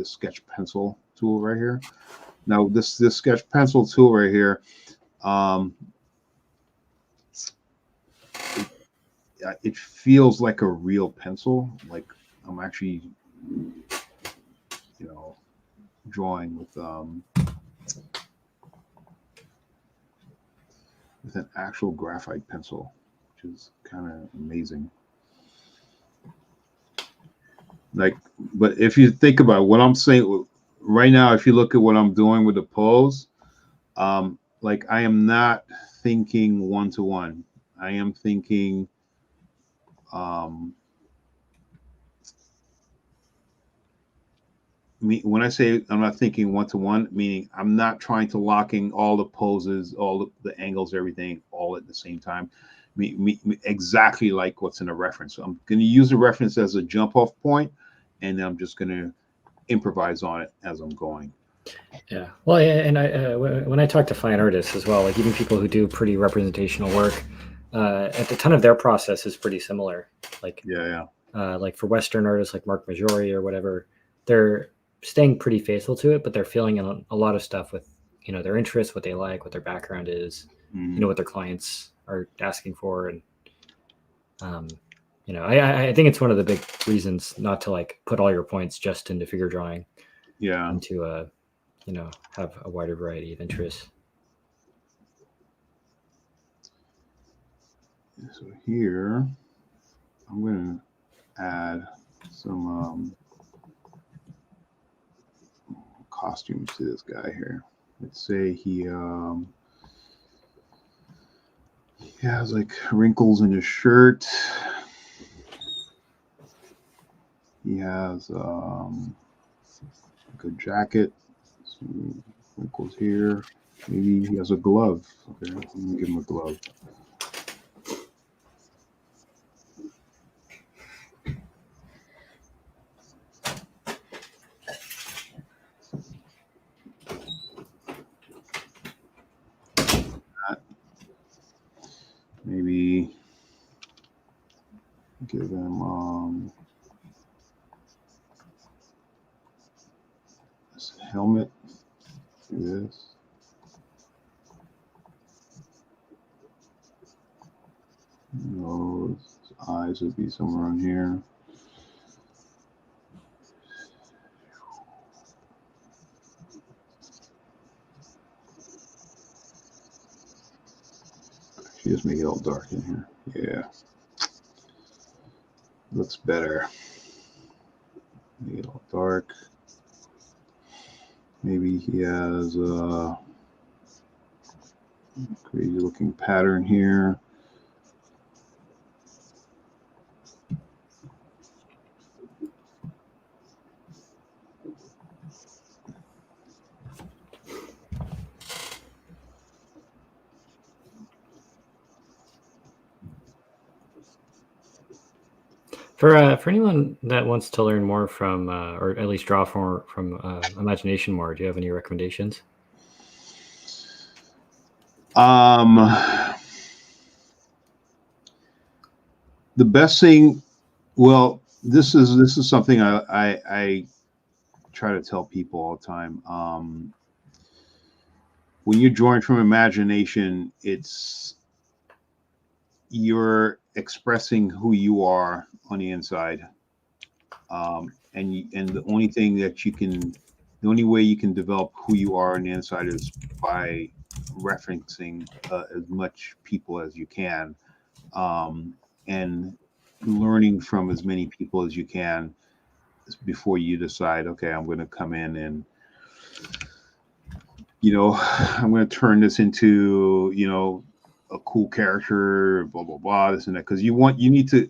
sketch pencil tool right here. Now this sketch pencil tool right here, it feels like a real pencil, like I'm actually, drawing with an actual graphite pencil, which is kind of amazing. Like, but if you think about what I'm saying right now, if you look at what I'm doing with the pose, like I am not thinking one-to-one. I am thinking when I say I'm not thinking one-to-one, meaning I'm not trying to lock in all the poses, all the angles, everything, all at the same time. Exactly like what's in a reference. So I'm going to use a reference as a jump-off point, and then I'm just going to improvise on it as I'm going. Yeah. Well, and when I talk to fine artists as well, like even people who do pretty representational work, a ton of their process is pretty similar. Like Yeah. Like for Western artists like Mark Majori or whatever, they're staying pretty faithful to it, but they're filling in a lot of stuff with, their interests, what they like, what their background is, what their clients are asking for. And, I think it's one of the big reasons not to like put all your points just into figure drawing. Yeah. And to, have a wider variety of interests. So here, I'm going to add some costumes to this guy here. Let's say he has like wrinkles in his shirt. He has like a jacket, some wrinkles here. Maybe he has a glove. Okay, let me give him a glove. Maybe give him this helmet. Do this. His eyes would be somewhere on here. Just make it all dark in here. Yeah. Looks better. Make it all dark. Maybe he has a crazy looking pattern here. For anyone that wants to learn more from, or at least draw from imagination more, do you have any recommendations? The best thing, well, this is something I try to tell people all the time. When you're drawing from imagination, you're expressing who you are on the inside, and the only thing that the only way you can develop who you are on the inside is by referencing as much people as you can, and learning from as many people as you can before you decide, okay, I'm going to come in and I'm going to turn this into a cool character, blah blah blah, this and that, because you need to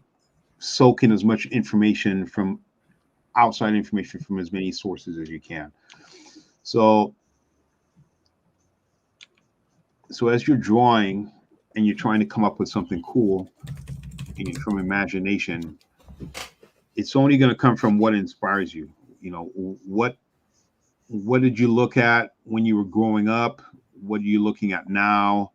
soak in as much information from outside information from as many sources as you can. So as you're drawing and you're trying to come up with something cool and from imagination, it's only going to come from what inspires you. What did you look at when you were growing up? What are you looking at now?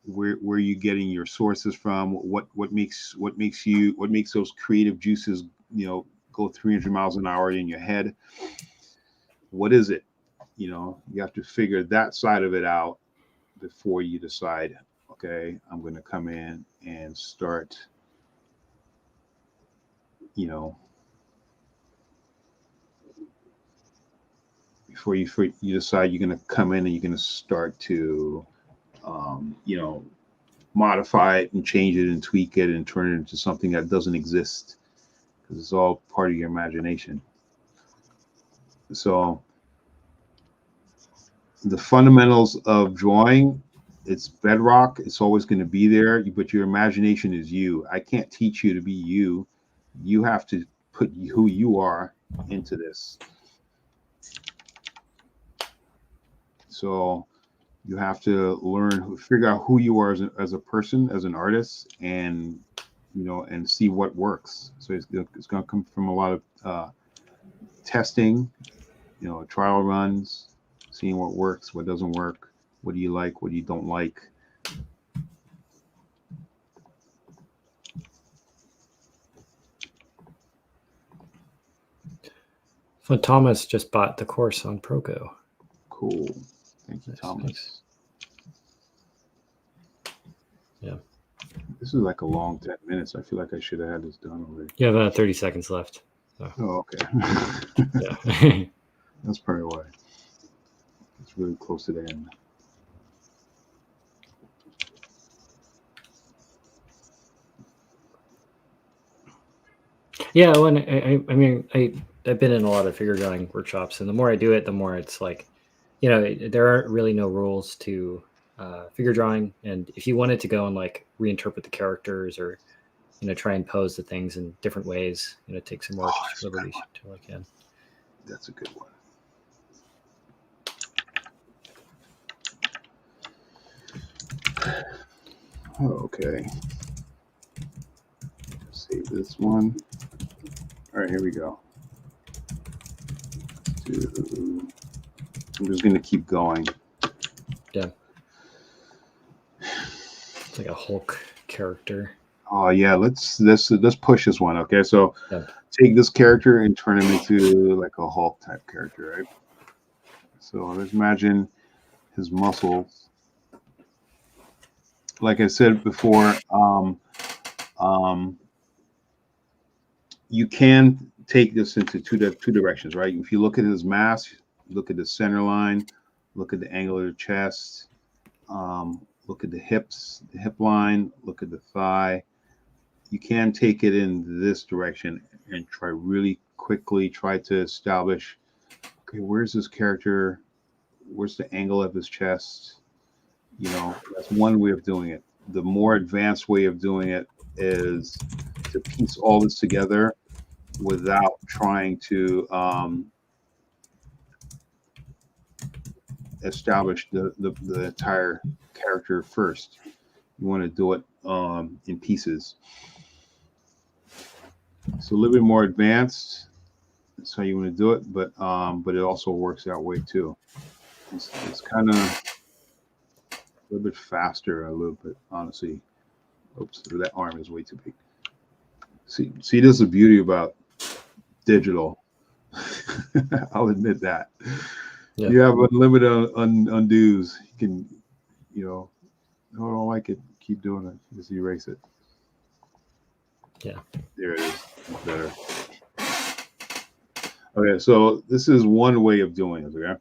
Where are you getting your sources from? What makes those creative juices go 300 miles an hour in your head? What is it? You have to figure that side of it out before you decide, okay, I'm going to come in and start before you decide you're going to come in and you're going to start to modify it and change it and tweak it and turn it into something that doesn't exist, because it's all part of your imagination. So the fundamentals of drawing, it's bedrock. It's always going to be there, but your imagination is you. I can't teach you to be you. You have to put who you are into this. So you have to learn, figure out who you are as a person, as an artist, and and see what works. So it's going to come from a lot of testing, trial runs, seeing what works, what doesn't work, what do you like, what you don't like. So Thomas just bought the course on Proko. Cool. Thank you, Nice, Thomas. thanks. Yeah. This is like a long 10 minutes. I feel like I should have had this done already. You have 30 seconds left. So. Oh, okay. Yeah. That's probably why. It's really close to the end. Yeah, when I mean, I've been in a lot of figure drawing workshops, and the more I do it, the more it's like, there aren't really no rules to figure drawing. And if you wanted to go and like reinterpret the characters or try and pose the things in different ways, take some more liberties to like in. That's a good one. Okay. Save this one. All right, here we go. I'm just going to keep going. Yeah. It's like a Hulk character. Oh yeah, let's push this one. Okay, so Yeah. take this character and turn him into like a Hulk type character, right? So let's imagine his muscles. Like I said before, you can take this into two directions, right? If you look at his mask, look at the center line, look at the angle of the chest, look at the hips, the hip line, look at the thigh. You can take it in this direction and really quickly try to establish, okay, where's this character? Where's the angle of his chest? That's one way of doing it. The more advanced way of doing it is to piece all this together without trying to establish the entire character first. You want to do it in pieces. So a little bit more advanced. That's how you want to do it, but it also works that way too. It's kind of a little bit faster, a little bit, honestly. Oops, that arm is way too big. See, this is the beauty about digital. I'll admit that. Yeah. You have unlimited undos. You can, no, I don't like it. Keep doing it. Just erase it. Yeah. There it is. It's better. Okay, so this is one way of doing it. Okay.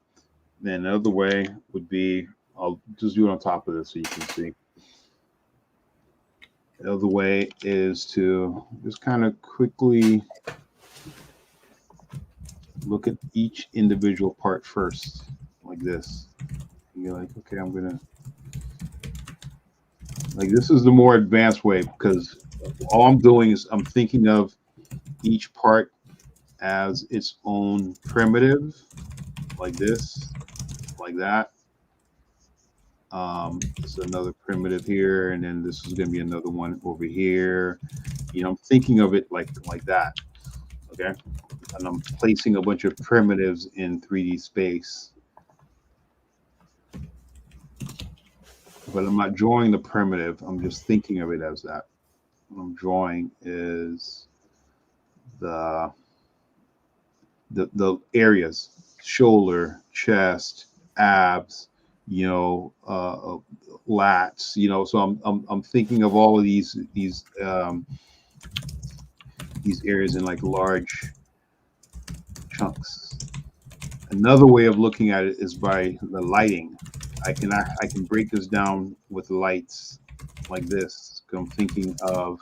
Then another way would be, I'll just do it on top of this so you can see. The other way is to just kind of quickly look at each individual part first, like this. And you're like, okay, I'm gonna, like, this is the more advanced way, because all I'm doing is I'm thinking of each part as its own primitive, like this, like that. It's another primitive here, and then this is going to be another one over here. I'm thinking of it like that. Okay, and I'm placing a bunch of primitives in 3D space, but I'm not drawing the primitive. I'm just thinking of it as that. What I'm drawing is the areas: shoulder, chest, abs, lats, so I'm thinking of all of these areas in like large chunks. Another way of looking at it is by the lighting. I can break this down with lights like this. I'm thinking of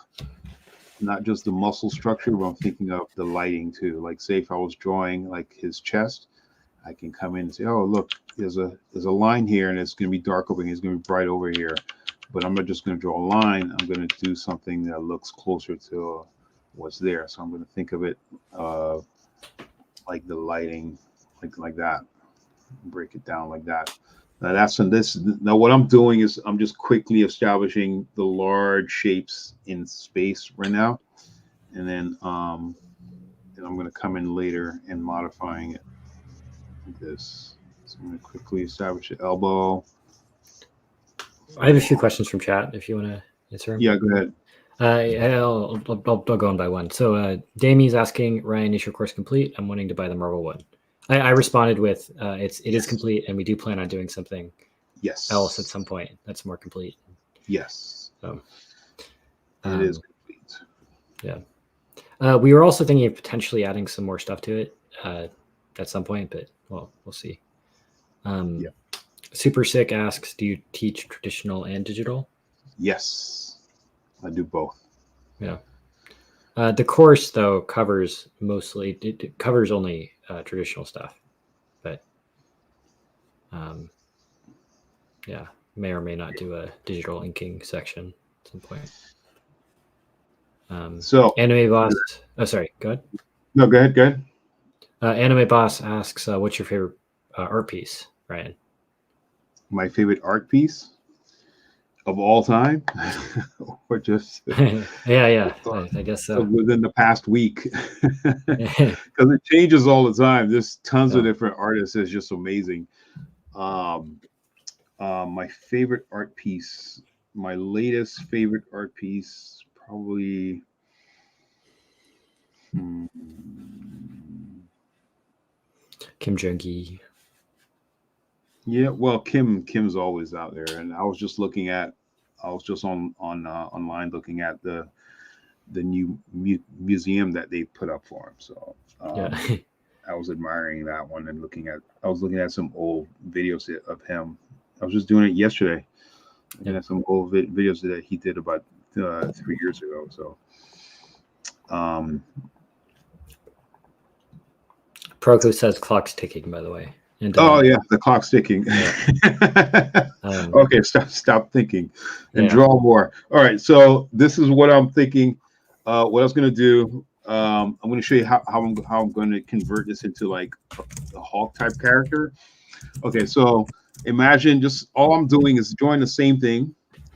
not just the muscle structure, but I'm thinking of the lighting too. Like, say if I was drawing like his chest, I can come in and say, oh, look, there's a line here, and it's going to be dark over here. It's going to be bright over here. But I'm not just going to draw a line. I'm going to do something that looks closer to what's there. So I'm going to think of it like the lighting, like that. Break it down like that. Now that's in this. Now what I'm doing is I'm just quickly establishing the large shapes in space right now, and then I'm going to come in later and modifying it like this. So I'm going to quickly establish the elbow. I have a few questions from chat if you want to answer them. Yeah, go ahead. I'll go on by one. So Damie's asking, Ryan, is your course complete? I'm wanting to buy the Marvel one. I responded with, it is complete, and we do plan on doing something else at some point that's more complete. Yes. So it is complete. Yeah. We were also thinking of potentially adding some more stuff to it at some point, but well, we'll see. Yeah. Super Sick asks, do you teach traditional and digital? Yes, I do both. Yeah. The course though covers mostly, it covers only traditional stuff, but yeah, may or may not do a digital inking section at some point. So Anime Boss, oh sorry, go ahead. No, go ahead. Anime Boss asks, what's your favorite art piece, Ryan? My favorite art piece of all time, or just yeah, I guess so. Within the past week, because it changes all the time. There's tons of different artists. It's just amazing. My favorite art piece, my latest favorite art piece, probably. Kim Jong-gi. Yeah, well, Kim's always out there, and I was just on online looking at the new museum that they put up for him. So I was admiring that one and I was looking at some old videos of him. I was just doing it yesterday. Looking at some old videos that he did about 3 years ago. So, Proko says clock's ticking, by the way. And, the clock's ticking. Yeah. Okay, stop thinking and draw more. All right, so this is what I'm thinking. What I was going to do, I'm going to show you how I'm going to convert this into like a Hulk type character. Okay, so imagine just all I'm doing is drawing the same thing.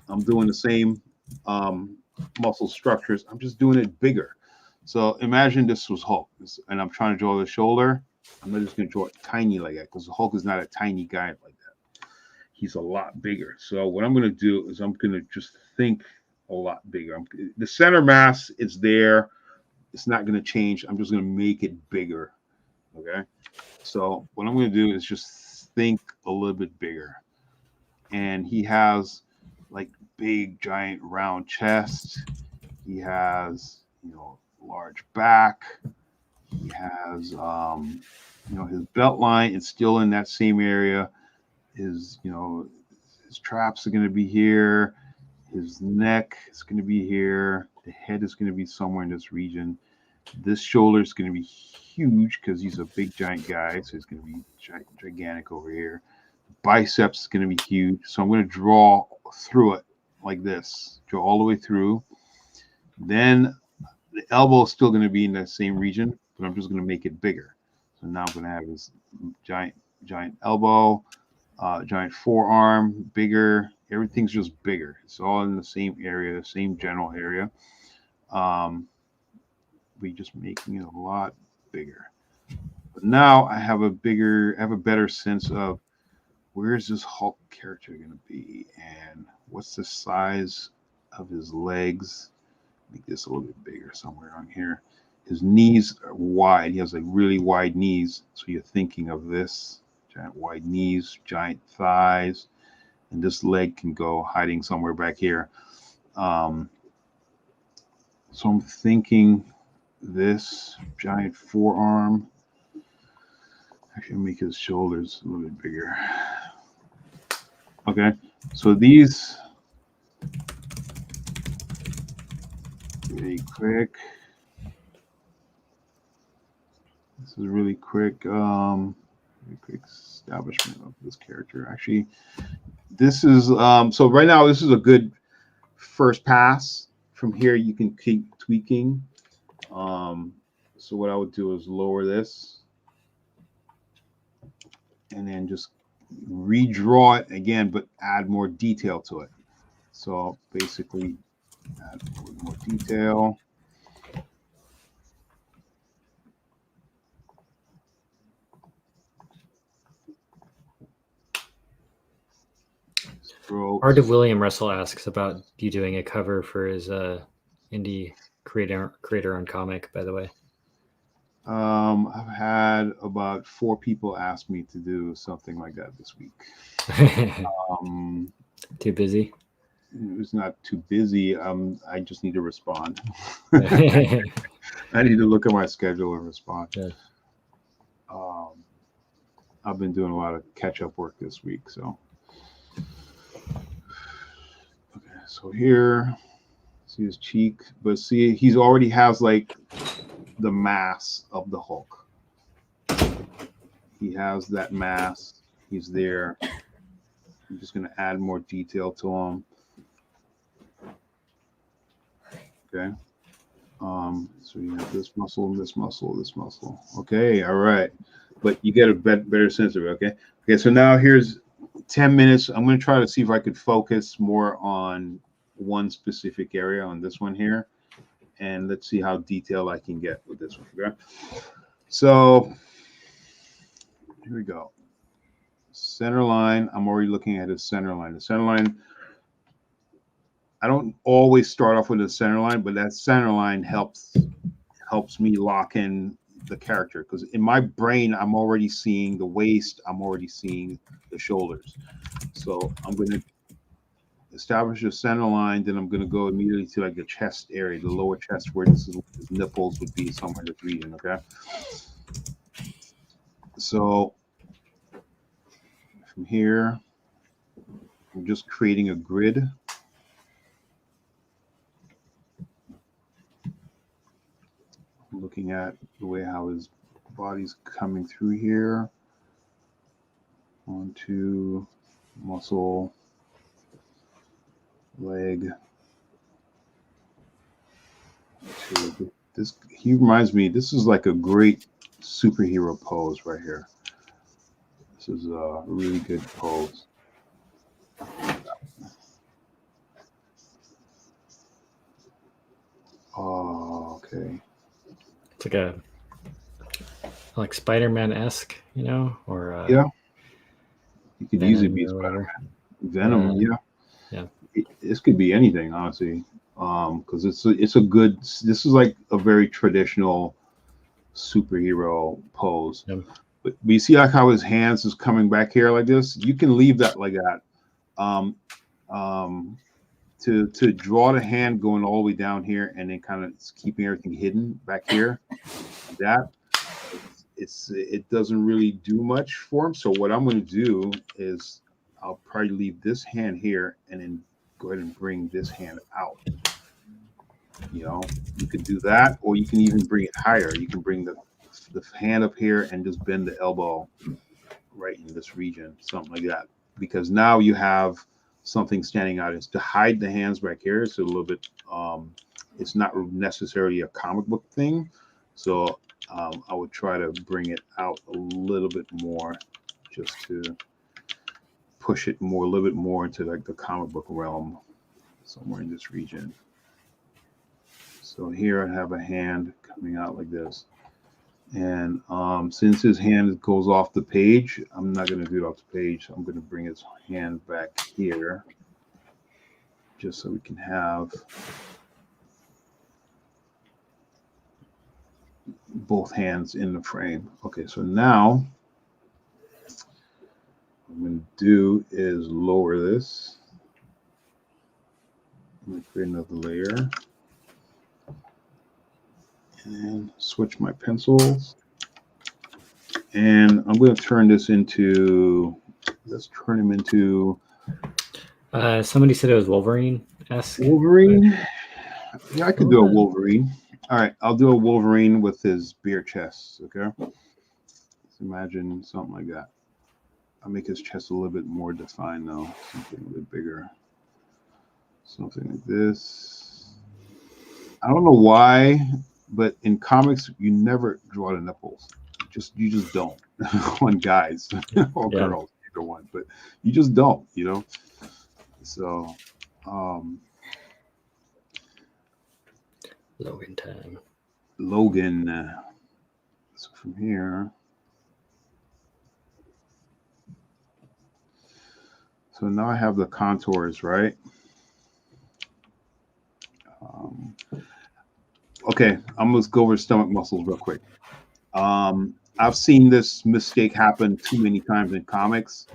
I'm doing the same muscle structures. I'm just doing it bigger. So imagine this was Hulk, and I'm trying to draw the shoulder. I'm not just going to draw it tiny like that because Hulk is not a tiny guy like that. He's a lot bigger. So what I'm going to do is I'm going to just think a lot bigger. The center mass is there. It's not going to change. I'm just going to make it bigger. Okay. So what I'm going to do is just think a little bit bigger. And he has like big, giant, round chest. He has, large back. He has, his belt line is still in that same area. His traps are going to be here. His neck is going to be here. The head is going to be somewhere in this region. This shoulder is going to be huge because he's a big, giant guy. So he's going to be gigantic over here. The biceps is going to be huge. So I'm going to draw through it like this. Draw all the way through. Then the elbow is still going to be in that same region, but I'm just going to make it bigger. So now I'm going to have this giant elbow, giant forearm, bigger. Everything's just bigger. It's all in the same area, the same general area. We're just making it a lot bigger. But now I have a better sense of where is this Hulk character going to be, and what's the size of his legs. Make this a little bit bigger somewhere on here. His knees are wide. He has like really wide knees. So you're thinking of this giant wide knees, giant thighs, and this leg can go hiding somewhere back here. So I'm thinking this giant forearm. Actually, make his shoulders a little bit bigger. Okay, so these. Really quick. This is really quick. Quick establishment of this character. Actually, this is so right now this is a good first pass. From here you can keep tweaking So what I would do is lower this and then just redraw it again, but add more detail to it. So basically add a little more detail. Art of William Russell asks about you doing a cover for his indie creator-owned comic, by the way. I've had about 4 people ask me to do something like that this week. Too busy? It was not too busy. I just need to respond. I need to look at my schedule and respond. Yeah. I've been doing a lot of catch-up work this week, so. Okay, so here, see his cheek, but see, he's already has like the mass of the Hulk. He has that mass. He's there. I'm just going to add more detail to him. Okay. So you have this muscle, this muscle, this muscle. Okay. All right. But you get a better sense of it. Okay. Okay. So now here's 10 minutes. I'm going to try to see if I could focus more on one specific area on this one here. And let's see how detailed I can get with this one. Okay. So here we go. Center line. I'm already looking at his center line. The center line, I don't always start off with a center line, but that center line helps me lock in the character, because in my brain I'm already seeing the waist, I'm already seeing the shoulders. So I'm going to establish a center line, then I'm going to go immediately to like the chest area, the lower chest, where this is where his nipples would be, somewhere in this region. Okay. So from here, I'm just creating a grid. Looking at the way how his body's coming through here, onto muscle, leg. To this, he reminds me, this is like a great superhero pose right here. This is a really good pose. Oh, okay. It's like Spider-Man-esque, you know, or yeah, you could Venom easily be Spider-Man. Venom. Yeah. This could be anything, honestly, because it's a good. This is like a very traditional superhero pose. Yep. But you see like how his hands is coming back here like this. You can leave that like that. To draw the hand going all the way down here and then kind of keeping everything hidden back here, that it doesn't really do much for him. So what I'm going to do is I'll probably leave this hand here and then go ahead and bring this hand out. You know, you could do that, or you can even bring it higher. You can bring the hand up here and just bend the elbow right in this region, something like that. Because now you have something standing out. Is to hide the hands back here. It's a little bit, it's not necessarily a comic book thing. So I would try to bring it out a little bit more, just to push it more, a little bit more into like the comic book realm, somewhere in this region. So here I have a hand coming out like this. And since his hand goes off the page, I'm not going to do it off the page. So I'm going to bring his hand back here, just so we can have both hands in the frame. Okay, so now what I'm going to do is lower this. I'm going to create another layer. And switch my pencils. And I'm going to turn this into, let's turn him into. Somebody said it was Wolverine-esque. Wolverine? Yeah, I could do a Wolverine. All right, I'll do a Wolverine with his beer chest, okay? Let's imagine something like that. I'll make his chest a little bit more defined, though. Something a bit bigger. Something like this. I don't know why but in comics, you never draw the nipples. You just don't on guys or Yeah. girls, either one. But you just don't, you know. So, Logan time. Logan. So from here. So now I have the contours, right? Okay, I'm gonna go over stomach muscles real quick. I've seen this mistake happen too many times in comics.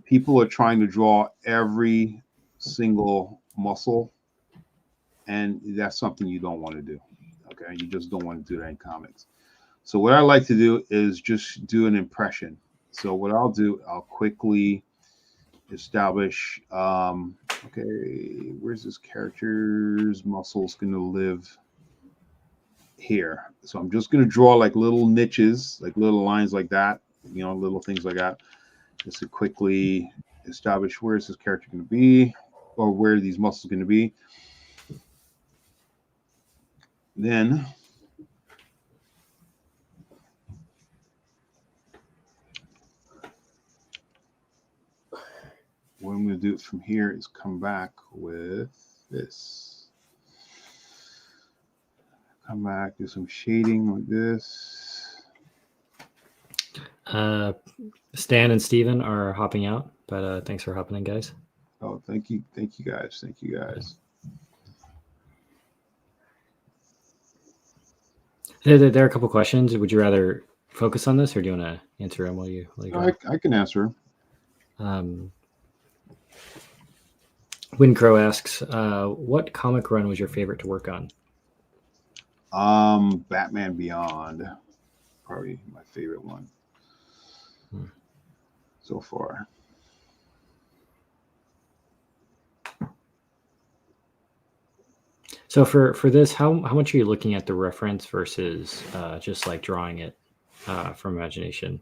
People are trying to draw every single muscle, and that's something you don't want to do. Okay, you just don't want to do that in comics. So what I like to do is just do an impression. So what I'll do, I'll quickly establish. Okay, where's this character's muscles going to live? Here. So I'm just going to draw like little niches, like little lines like that, you know, little things like that, just to quickly establish where is this character going to be, or where are these muscles going to be. Then what I'm going to do from here is come back with this. Come back, do some shading like this. Stan and Steven are hopping out, but thanks for hopping in, guys. Oh, thank you guys. Thank you guys. There are a couple questions. Would you rather focus on this, or do you want to answer them while you No, I can answer. Windcrow asks, what comic run was your favorite to work on? Batman Beyond, probably my favorite one so far. So for this, how much are you looking at the reference versus just like drawing it from imagination?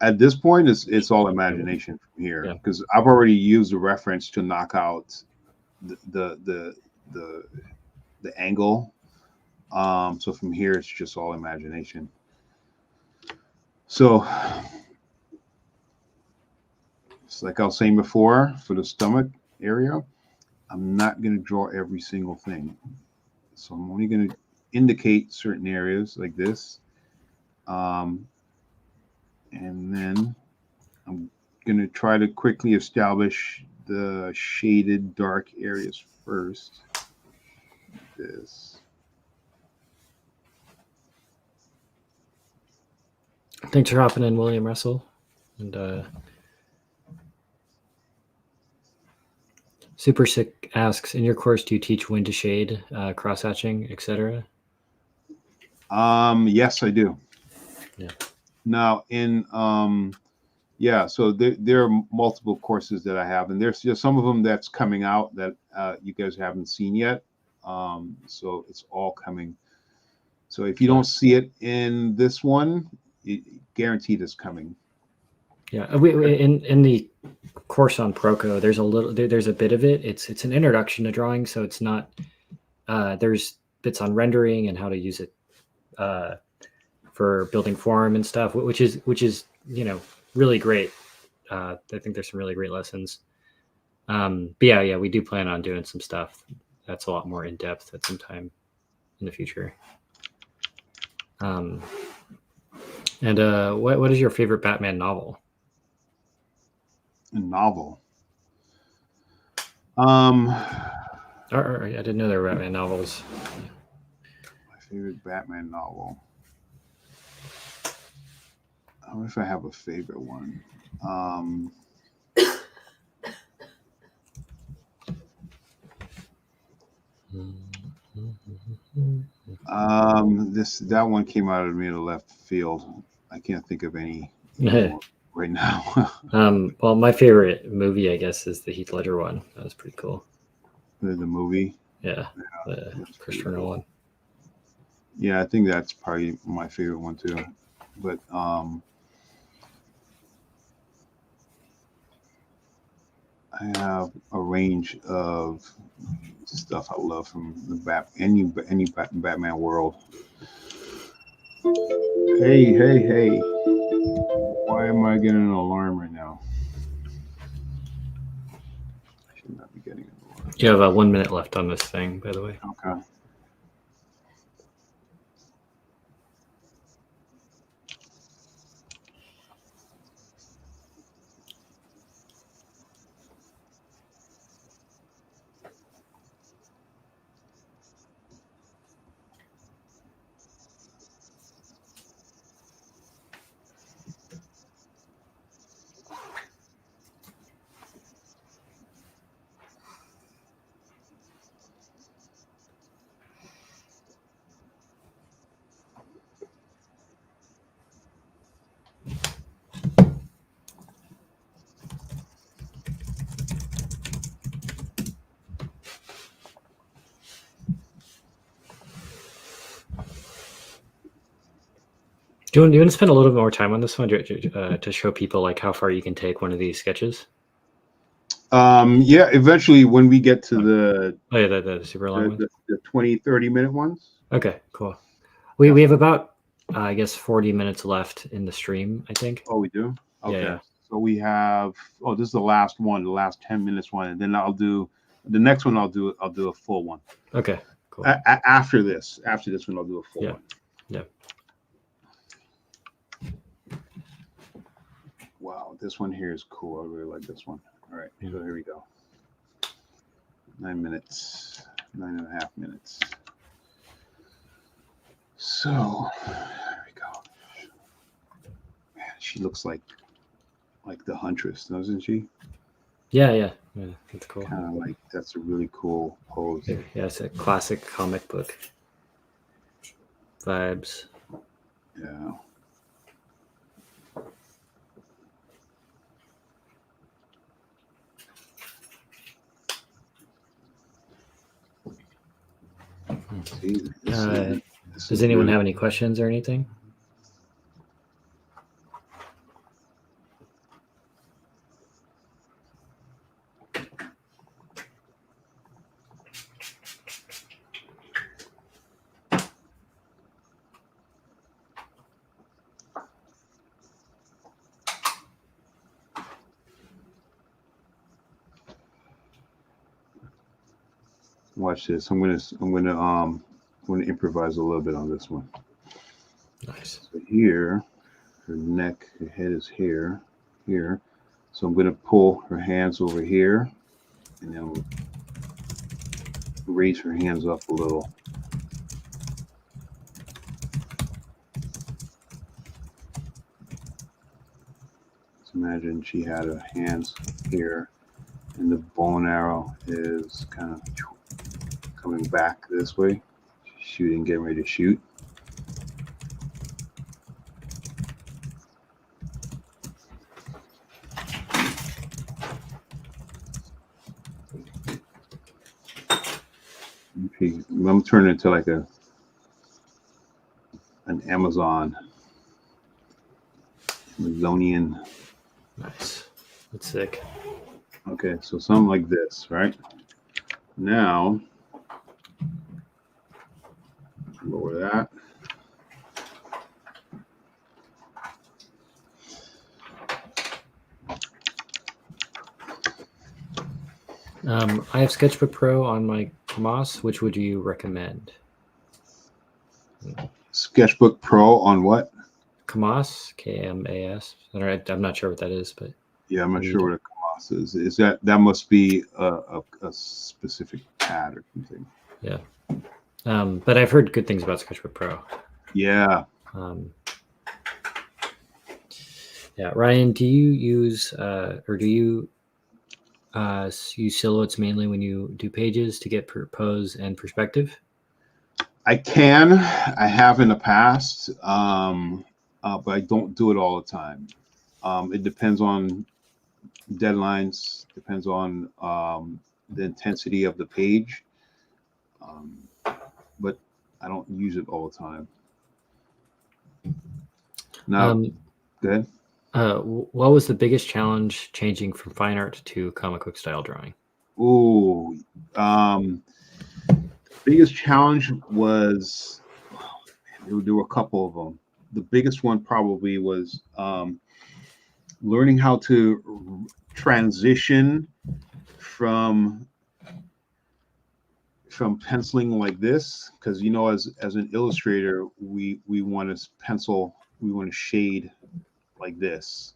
At this point, it's all imagination from here, because I've already used the reference to knock out the angle. So from here, it's just all imagination. So, it's like I was saying before, for the stomach area, I'm not going to draw every single thing. So I'm only going to indicate certain areas like this. And then I'm going to try to quickly establish the shaded dark areas first. This. Thanks for hopping in, William Russell. And Super Sick asks, in your course, do you teach when to shade, cross-hatching, etc.? Yes, I do. Yeah. Now, so there are multiple courses that I have, and there's some of them that's coming out that you guys haven't seen yet. So it's all coming. So if you don't see it in this one, guaranteed it's coming. Yeah, we in the course on Proko, there's a bit of it. It's an introduction to drawing, so it's not. There's bits on rendering and how to use it for building form and stuff, which is really great. I think there's some really great lessons. But yeah, we do plan on doing some stuff that's a lot more in depth at some time in the future. And what is your favorite Batman novel? A novel. I didn't know there were Batman novels. My favorite Batman novel. I don't know if I have a favorite one. That one came out of me to left field. I can't think of any right now. Well, my favorite movie, I guess, is the Heath Ledger one. That was pretty cool. The movie? Yeah, the Christopher Nolan. Yeah, I think that's probably my favorite one too. But I have a range of stuff I love from the any Batman world. Hey! Why am I getting an alarm right now? I should not be getting an alarm. You have 1 minute left on this thing, by the way. Okay. Do you want to spend a little bit more time on this one to show people like how far you can take one of these sketches? Yeah, eventually when we get to the the super long one. The 20-30 minute ones. Okay, cool. We have about I guess 40 minutes left in the stream, I think. Oh, we do? Okay. Yeah. So we have this is the last one, the last 10 minutes one, and then I'll do the next one. I'll do a full one. Okay, cool. After this one, I'll do a full one. Yeah. Wow, this one here is cool. I really like this one. All right, so here we go. 9 minutes, 9.5 minutes. So there we go. Man, she looks like the Huntress, doesn't she? Yeah, that's cool. Kind of like that's a really cool pose. Yeah, it's a classic comic book vibes. Yeah. See, does anyone have any questions or anything? Watch this. I'm gonna improvise a little bit on this one. Nice. So here, her neck, her head is here. So I'm gonna pull her hands over here, and then we'll raise her hands up a little. So imagine she had her hands here, and the bow and arrow is kind of coming back this way, getting ready to shoot. Okay, I'm turning into like an Amazonian. Nice. That's sick. Okay, so something like this, right? Now, lower that. I have Sketchbook Pro on my Kamas. Which would you recommend? Sketchbook Pro on what? Kamas, KMAS. I'm not sure what that is, but yeah, I'm not sure what a Kamas is. Is that must be a specific pad or something? Yeah. But I've heard good things about Sketchbook Pro. Yeah. Yeah, Ryan, do you use or do you use silhouettes mainly when you do pages to get pose and perspective? I have in the past, but I don't do it all the time. It depends on deadlines, depends on the intensity of the page, but I don't use it all the time. Now, go ahead. What was the biggest challenge changing from fine art to comic book style drawing? Ooh, biggest challenge was, there were a couple of them. The biggest one probably was learning how to transition from penciling like this, because as an illustrator, we want to pencil, we want to shade like this,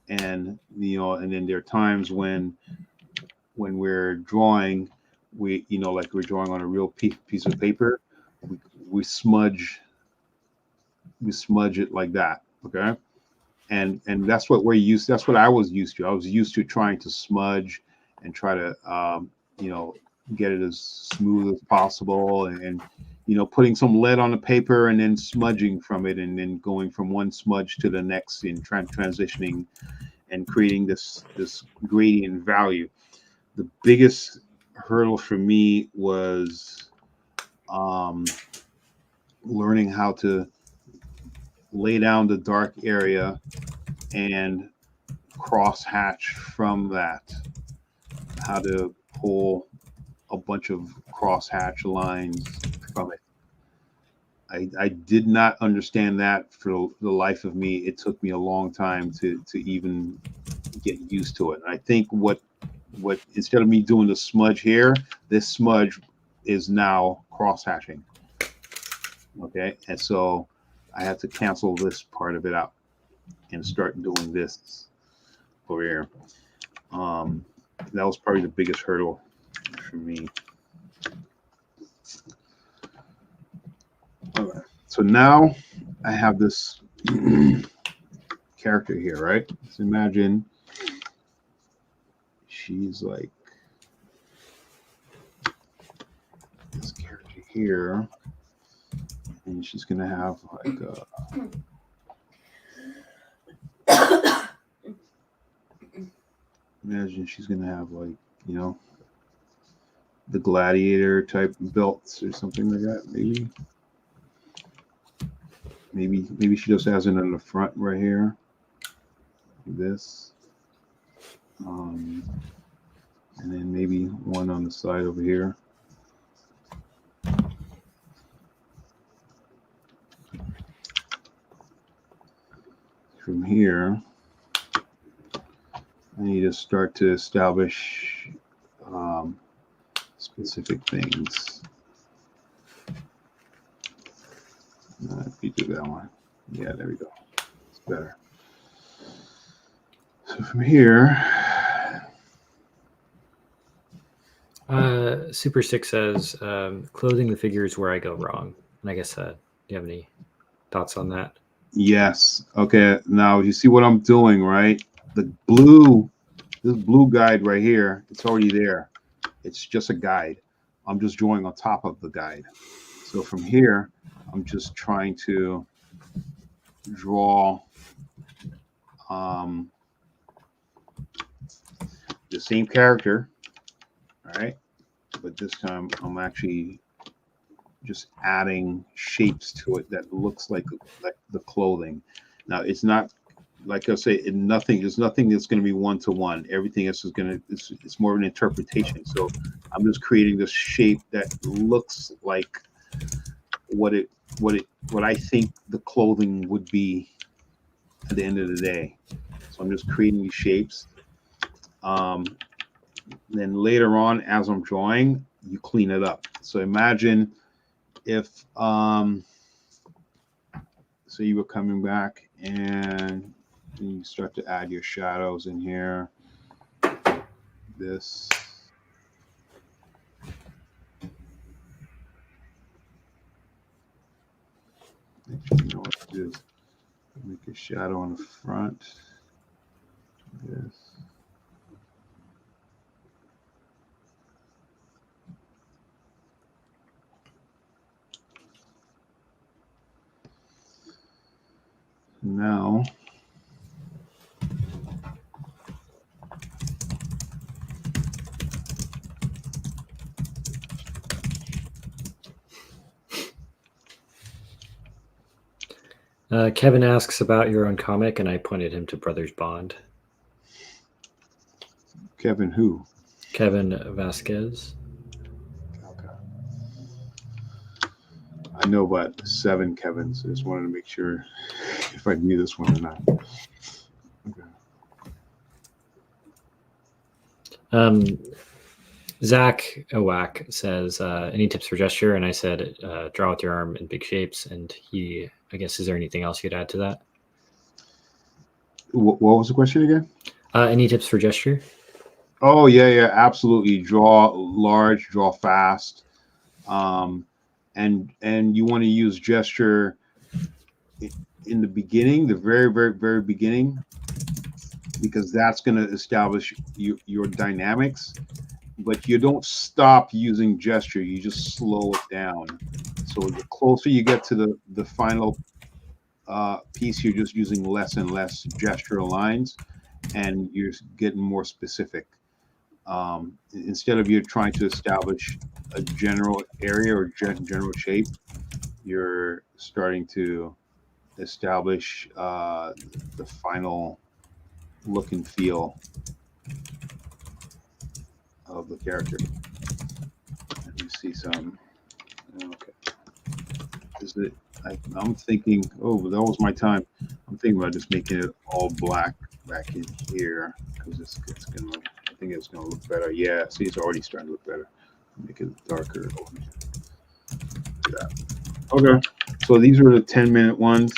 and and then there are times when we're drawing, like we're drawing on a real piece of paper, we smudge it like that, okay? And that's what that's what I was used to. I was used to trying to smudge and try to get it as smooth as possible, and putting some lead on the paper and then smudging from it, and then going from one smudge to the next, and transitioning and creating this gradient value. The biggest hurdle for me was learning how to lay down the dark area and cross hatch from that, how to pull a bunch of cross hatch lines from it. I did not understand that for the life of me. It took me a long time to even get used to it. And I think what instead of me doing the smudge here, this smudge is now cross hatching. Okay, and so I had to cancel this part of it out and start doing this over here. That was probably the biggest hurdle for me. Okay. So now I have this character here, right? So imagine she's like this character here, and she's gonna have like imagine she's gonna have like the gladiator type belts or something like that. Maybe she just has it on the front right here, like this, and then maybe one on the side over here. From here, I need to start to establish specific things. If you do that one, yeah, there we go. It's better. So from here, Super Six says clothing the figures where I go wrong. And I guess do you have any thoughts on that? yes. Okay. Now you see what I'm doing, right? This blue guide right here, it's already there. It's just a guide. I'm just drawing on top of the guide. So from here, I'm just trying to draw the same character, all right? But this time I'm actually just adding shapes to it that looks like the clothing. Now it's not, like I say, there's nothing that's going to be one-to-one. Everything else is it's more of an interpretation. So I'm just creating this shape that looks like what I think the clothing would be at the end of the day. So I'm just creating these shapes. Then later on, as I'm drawing, you clean it up. So imagine if so you were coming back and you start to add your shadows in here. This. Actually, you know what to do? Make a shadow on the front. This. Now, Kevin asks about your own comic, and I pointed him to Brothers Bond. Kevin who? Kevin Vasquez. Okay. I know about 7 Kevins. I just wanted to make sure if I knew this one or not. Okay. Zach Owak says, any tips for gesture? And I said, draw with your arm in big shapes. And I guess, is there anything else you'd add to that? What was the question again? Any tips for gesture? Oh, yeah, absolutely. Draw large, draw fast. And you want to use gesture in the beginning, the very, very, very beginning, because that's going to establish your dynamics. But you don't stop using gesture, you just slow it down. So the closer you get to the final piece, you're just using less and less gesture lines, and you're getting more specific. Instead of you trying to establish a general area or general shape, you're starting to establish the final look and feel of the character. Let me see some. Okay. Is it? I'm thinking. Oh, that was my time. I'm thinking about just making it all black back in here because it's gonna. I think it's gonna look better. Yeah. See, it's already starting to look better. Make it darker. Yeah. Okay. So these were the 10-minute ones.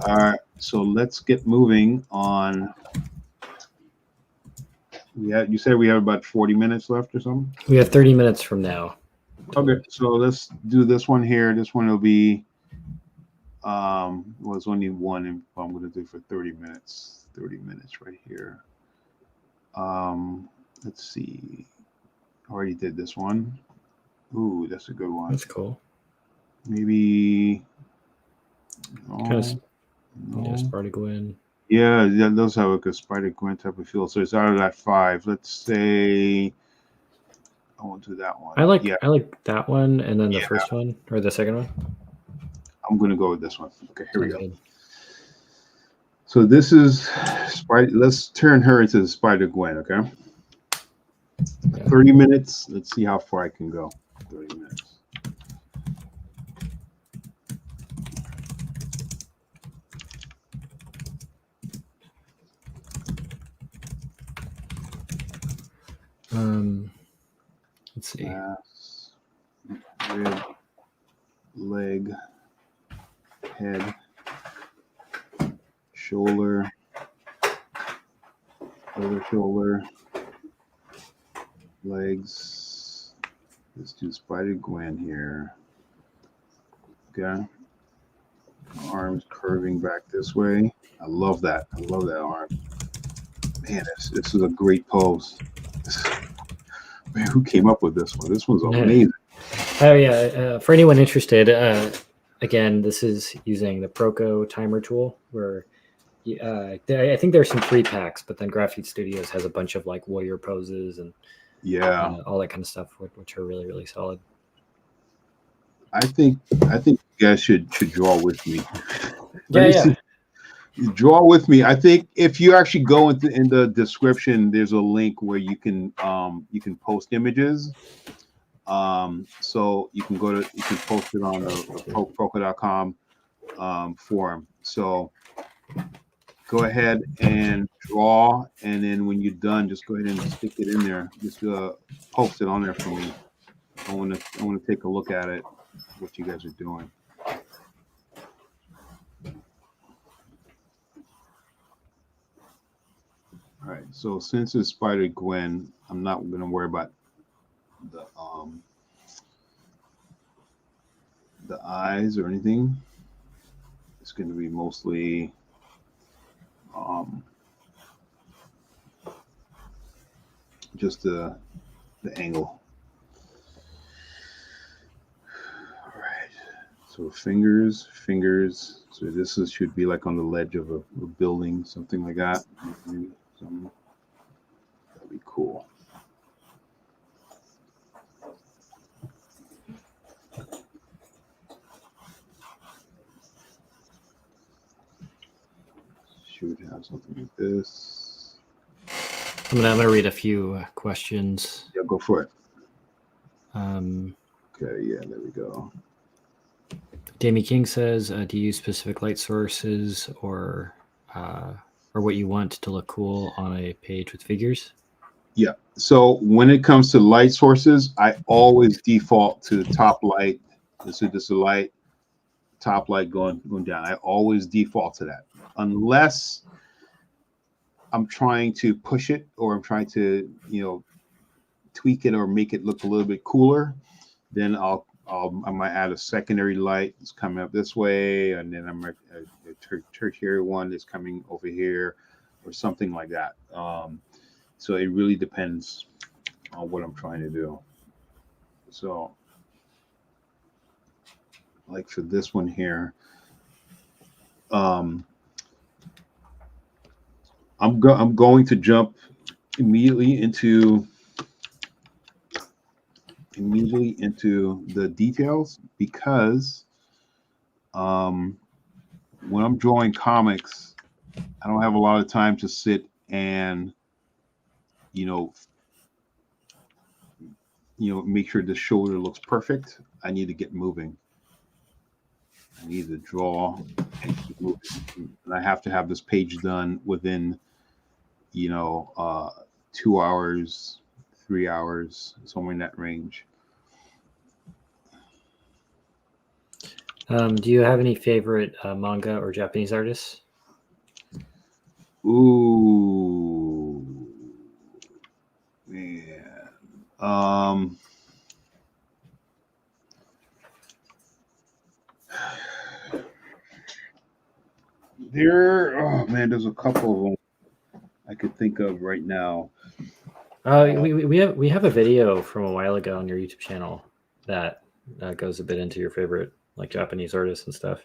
All right. So let's get moving on. You said we have about 40 minutes left or something? We have 30 minutes from now. Okay, so let's do this one here. This one will be, well, it's only one, and I'm going to do for 30 minutes. 30 minutes right here. Let's see. I already did this one. Ooh, that's a good one. That's cool. Maybe. Yeah, Spider-Gwen. Yeah, that does have like a Spider-Gwen type of feel. So it's out of that 5. Let's say I won't do that one. I like that one, and then the first one or the second one. I'm gonna go with this one. Okay, here we go. Good. So this is Spider. Let's turn her into the Spider-Gwen. Okay. Yeah. 30 minutes. Let's see how far I can go. 30 minutes. Let's see. Rib, leg, head, shoulder, other shoulder, legs. Let's do Spider-Gwen here. Okay. Arms curving back this way. I love that. I love that arm. Man, this is a great pose. Man, who came up with this one? This one's amazing. Oh yeah. For anyone interested, again, this is using the Proko timer tool. Where I think there's some free packs, but then Graphite Studios has a bunch of like warrior poses and all that kind of stuff, which are really, really solid. I think you guys should draw with me. Yeah. Draw with me. I think if you actually go in the description, there's a link where you can post images. So you can post it on the Proko.com forum. So go ahead and draw, and then when you're done, just go ahead and stick it in there. Just post it on there for me. I want to take a look at it, what you guys are doing. All right, so since it's Spider-Gwen, I'm not going to worry about the eyes or anything. It's going to be mostly just the angle. All right, so fingers. So this should be like on the ledge of a building, something like that. That'd be cool. we would have something like this. I'm gonna read a few questions. Yeah, go for it. Um, Okay, yeah, there we go. Damie King says, "Do you use specific light sources or what you want to look cool on a page with figures?" Yeah. So when it comes to light sources, I always default to top light. This is a light, top light going down. I always default to that, unless I'm trying to push it or I'm trying to, tweak it or make it look a little bit cooler. Then I might add a secondary light that's coming up this way, and then I'm a tertiary one that's coming over here, or something like that. So it really depends on what I'm trying to do. So, like for this one here, I'm going to jump immediately into the details, because when I'm drawing comics, I don't have a lot of time to sit and make sure the shoulder looks perfect. I need to get moving. I need to draw and keep moving. And I have to have this page done within 2 hours, 3 hours, somewhere in that range. Do you have any favorite manga or Japanese artists? Ooh, man. There's a couple of them I could think of right now. We have a video from a while ago on your YouTube channel that goes a bit into your favorite like Japanese artists and stuff.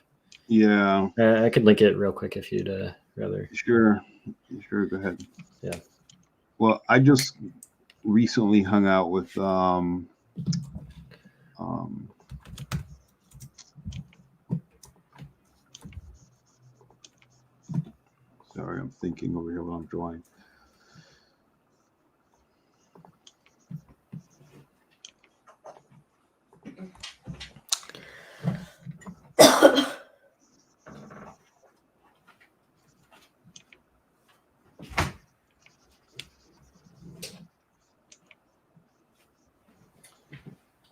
Yeah. I could link it real quick if you'd rather. Sure, go ahead. Yeah. Well, I just recently hung out with sorry, I'm thinking over here while I'm drawing.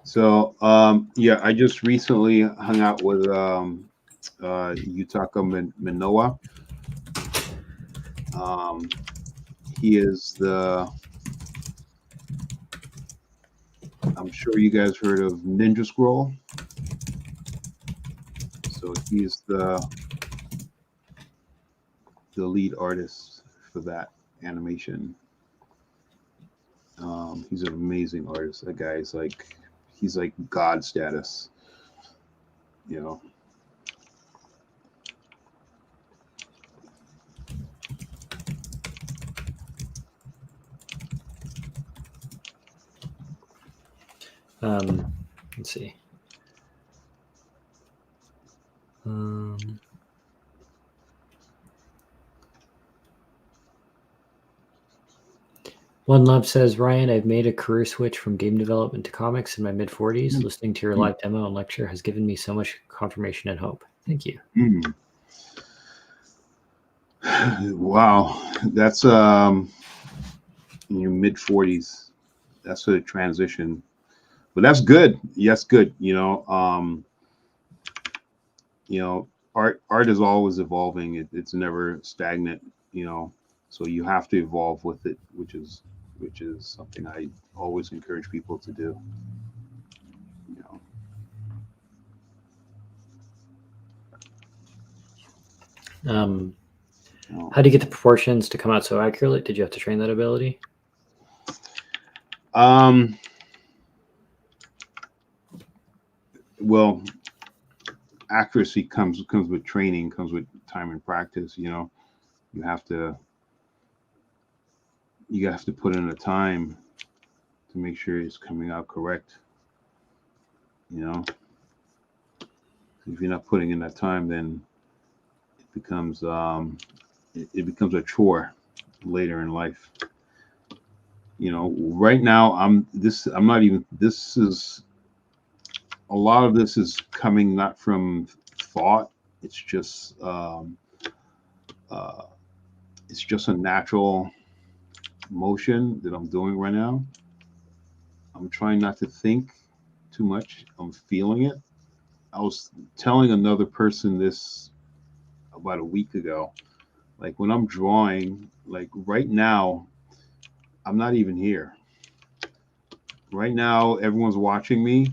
So, yeah, I just recently hung out with Yutaka Minowa. He is I'm sure you guys heard of Ninja Scroll. So he's the lead artist for that animation. He's an amazing artist. That guy is he's like God status, Let's see. One Love says, Ryan, I've made a career switch from game development to comics in my mid-40s. Mm. Listening to your live demo and lecture has given me so much confirmation and hope. Thank you. Wow, that's in your mid-40s. That's a transition, but that's good. Yes, good. Art is always evolving. It's never stagnant. So you have to evolve with it, which is something I always encourage people to do. How do you get the proportions to come out so accurate? Did you have to train that ability? Well, accuracy comes with training, comes with time and practice. You have to put in the time to make sure it's coming out correct. If you're not putting in that time, then it becomes it becomes a chore later in life. You know, right now I'm not even, this is, a lot of this is coming not from thought. It's just, uh, it's just a natural motion that I'm doing right now. I'm trying not to think too much. I'm feeling it. I was telling another person this about a week ago. Like when I'm drawing, like right now, I'm not even here. Right now, everyone's watching me,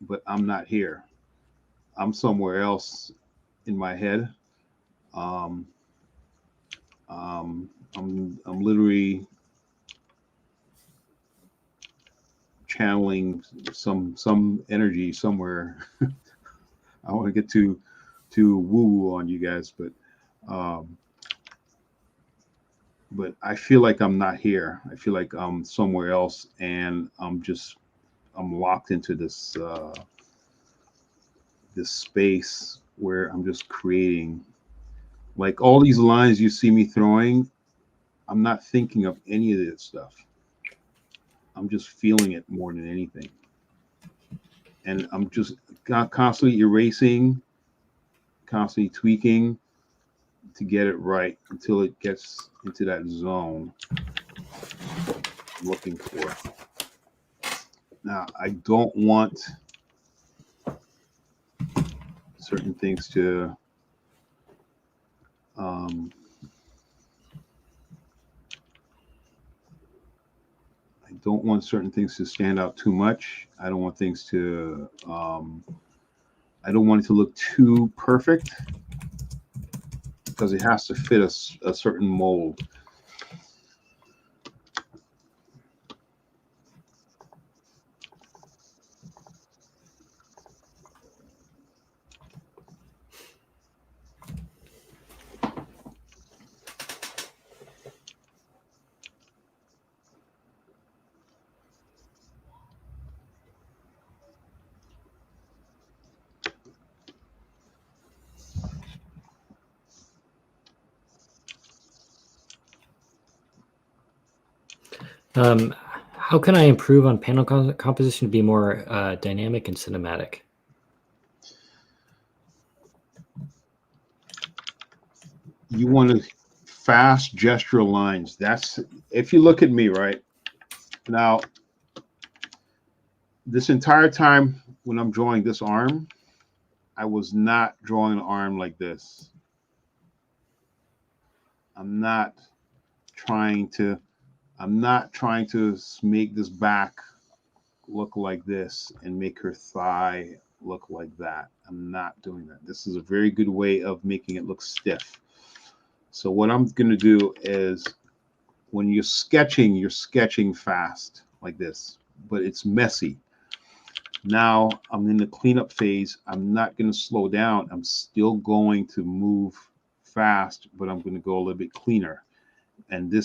but I'm not here. I'm somewhere else in my head. Um, I'm literally channeling some energy somewhere. I want to get too woo woo on you guys, um, but I feel like I'm not here. I feel like I'm somewhere else, and I'm locked into this space where I'm just creating. Like all these lines you see me throwing, I'm not thinking of any of this stuff. I'm just feeling it more than anything, and I'm just constantly erasing, constantly tweaking to get it right until it gets into that zone I'm looking for. Now, I don't want certain things to um, I don't want certain things to stand out too much. I don't want things to I don't want it to look too perfect because it has to fit a certain mold. Um, how can I improve on panel composition to be more dynamic and cinematic? You want to fast gestural lines. That's, if you look at me right now, this entire time when I'm drawing this arm, I was not drawing an arm like this. I'm not trying to I'm not trying to make this back look like this and make her thigh look like that. I'm not doing that. This is a very good way of making it look stiff. So what I'm going to do is when you're sketching fast like this, but it's messy. Now I'm in the cleanup phase. I'm not going to slow down. I'm still going to move fast, but I'm going to go a little bit cleaner. And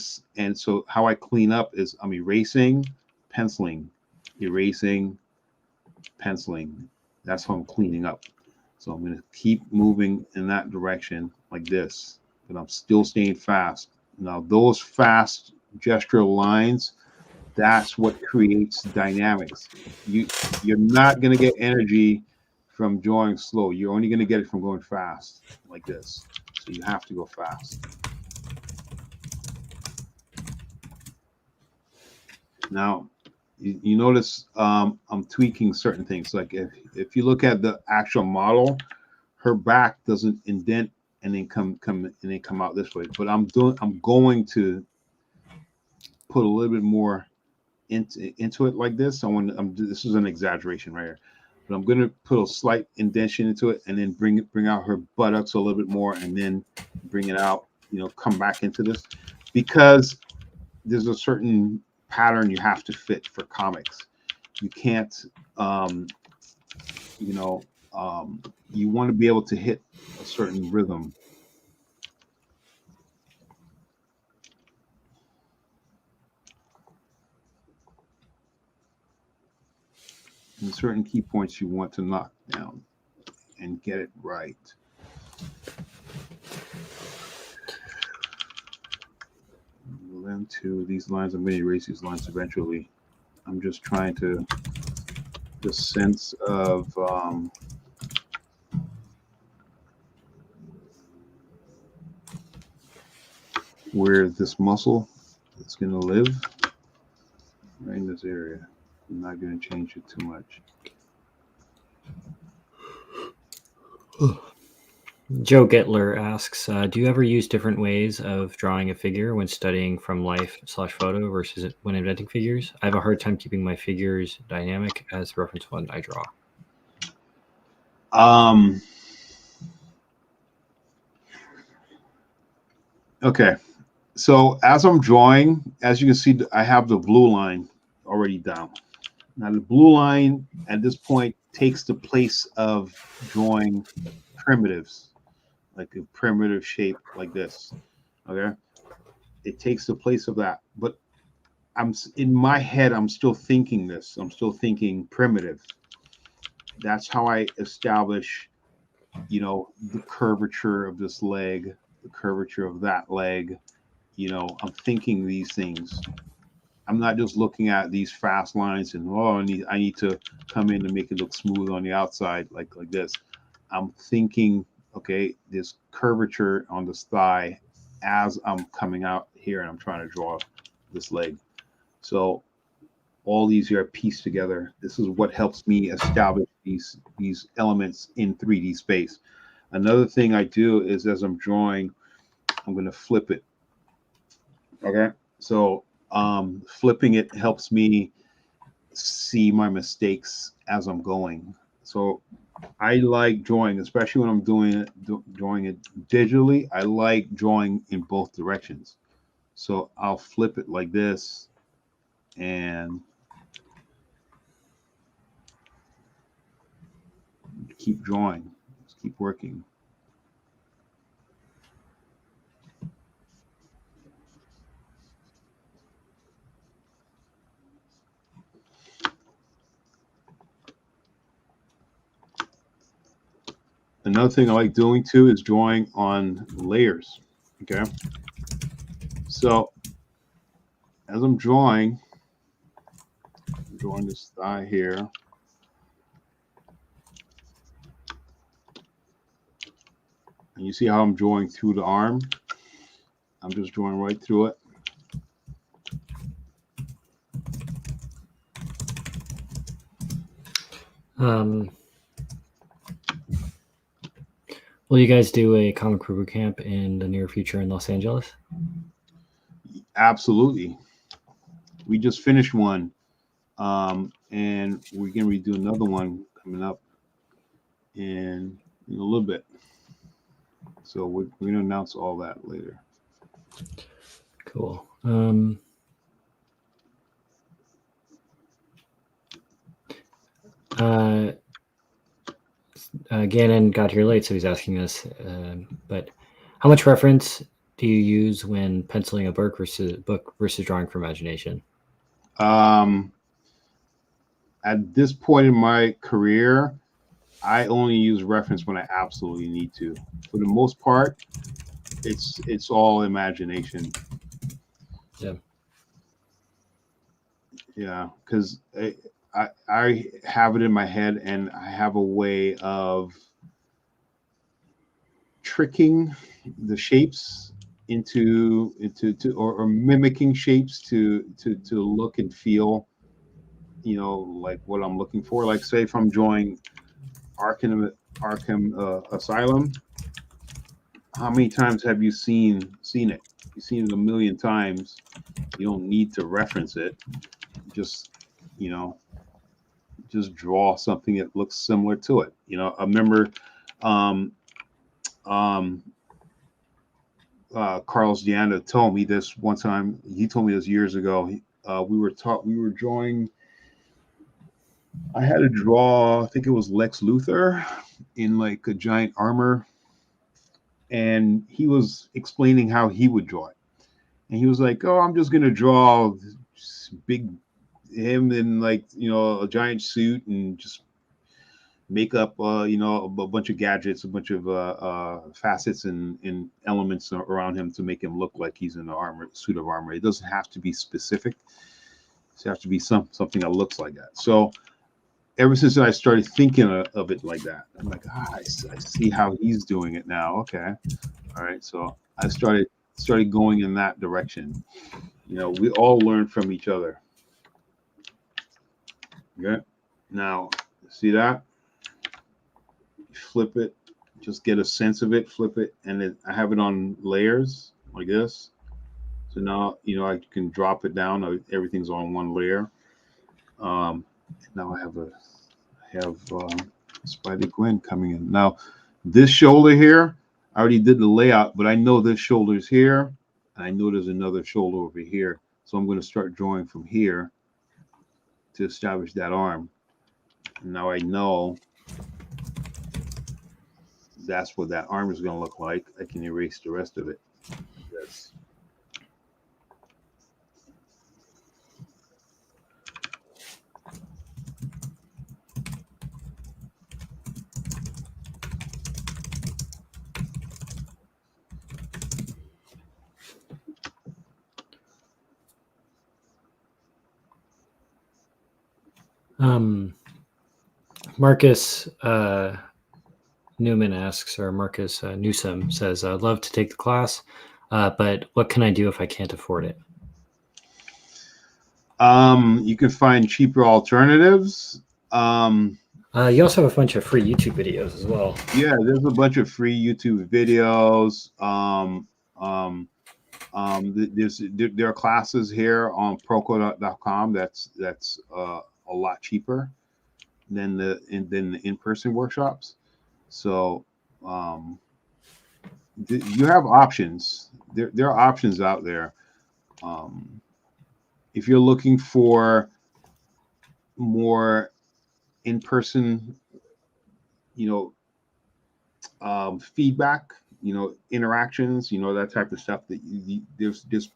so how I clean up is I'm erasing, penciling, erasing, penciling. That's how I'm cleaning up. So I'm going to keep moving in that direction like this, but I'm still staying fast. Now those fast gestural lines, that's what creates dynamics. You're not going to get energy from drawing slow. You're only going to get it from going fast like this. So you have to go fast. Now, you notice I'm tweaking certain things. Like if you look at the actual model, her back doesn't indent and then come out this way. But I'm going to put a little bit more into it like this. This is an exaggeration right here, but I'm going to put a slight indentation into it and then bring out her buttocks a little bit more and then bring it out. You know, come back into this because there's a certain pattern you have to fit for comics. You can't, you know, you want to be able to hit a certain rhythm. And certain key points you want to knock down and get it right. to these lines. I'm going to erase these lines eventually. I'm just trying to the sense of where this muscle is going to live, right in this area. I'm not going to change it too much. Joe Getler asks, do you ever use different ways of drawing a figure when studying from life/photo versus when inventing figures? I have a hard time keeping my figures dynamic as reference when I draw. Okay. So as I'm drawing, as you can see, I have the blue line already down. Now the blue line at this point takes the place of drawing primitives, like a primitive shape like this. Okay. It takes the place of that. But I'm in my head, I'm still thinking this. I'm still thinking primitive. That's how I establish, the curvature of this leg, the curvature of that leg. I'm thinking these things. I'm not just looking at these fast lines and I need to come in and make it look smooth on the outside like this. I'm thinking, okay, this curvature on this thigh as I'm coming out here and I'm trying to draw this leg. So all these are pieced together. This is what helps me establish these elements in 3D space. Another thing I do is as I'm drawing, I'm going to flip it. Okay, so flipping it helps me see my mistakes as I'm going. So I like drawing, especially when I'm drawing it digitally. I like drawing in both directions. So I'll flip it like this and keep drawing, just keep working. Another thing I like doing too is drawing on layers. Okay. So as I'm drawing this thigh here. And you see how I'm drawing through the arm? I'm just drawing right through it. Will you guys do a comic crew camp in the near future in Los Angeles? Absolutely. We just finished one, and we're going to do another one coming up in a little bit. So we're going to announce all that later. Cool. Gannon got here late, so he's asking us, but how much reference do you use when penciling a book versus drawing for imagination? At this point in my career, I only use reference when I absolutely need to. For the most part, it's all imagination. Yeah. Yeah, because I have it in my head, and I have a way of tricking the shapes into or mimicking shapes to look and feel, like what I'm looking for. Like say if I'm drawing Arkham Asylum, how many times have you seen it? You've seen it a million times. You don't need to reference it. Just just draw something that looks similar to it. I remember Carlos Deanda told me this one time. He told me this years ago. We were drawing. I had to draw, I think it was Lex Luthor in like a giant armor. And he was explaining how he would draw it. And he was like, oh, I'm just going to draw big him in like, a giant suit and just make up, a bunch of gadgets, a bunch of facets and elements around him to make him look like he's in a suit of armor. It doesn't have to be specific. It has to be something that looks like that. So ever since I started thinking of it like that, I'm like, I see how he's doing it now. Okay, all right. So I started going in that direction. We all learn from each other. Okay. Now, see that? Flip it, just get a sense of it, flip it, and I have it on layers like this. So now, I can drop it down. Everything's on one layer. Now I have Spider Gwen coming in. Now, this shoulder here, I already did the layout, but I know this shoulder's here, and I know there's another shoulder over here. So I'm going to start drawing from here to establish that arm. And now I know that's what that arm is going to look like. I can erase the rest of it. Yes. Marcus Newman asks, or Marcus Newsom says, I'd love to take the class, but what can I do if I can't afford it? You can find cheaper alternatives. You also have a bunch of free YouTube videos as well. Yeah, there's a bunch of free YouTube videos. There are classes here on Proko.com that's a lot cheaper than the in-person workshops. So you have options. There are options out there. If you're looking for more in-person, feedback, interactions, that type of stuff, that there's just,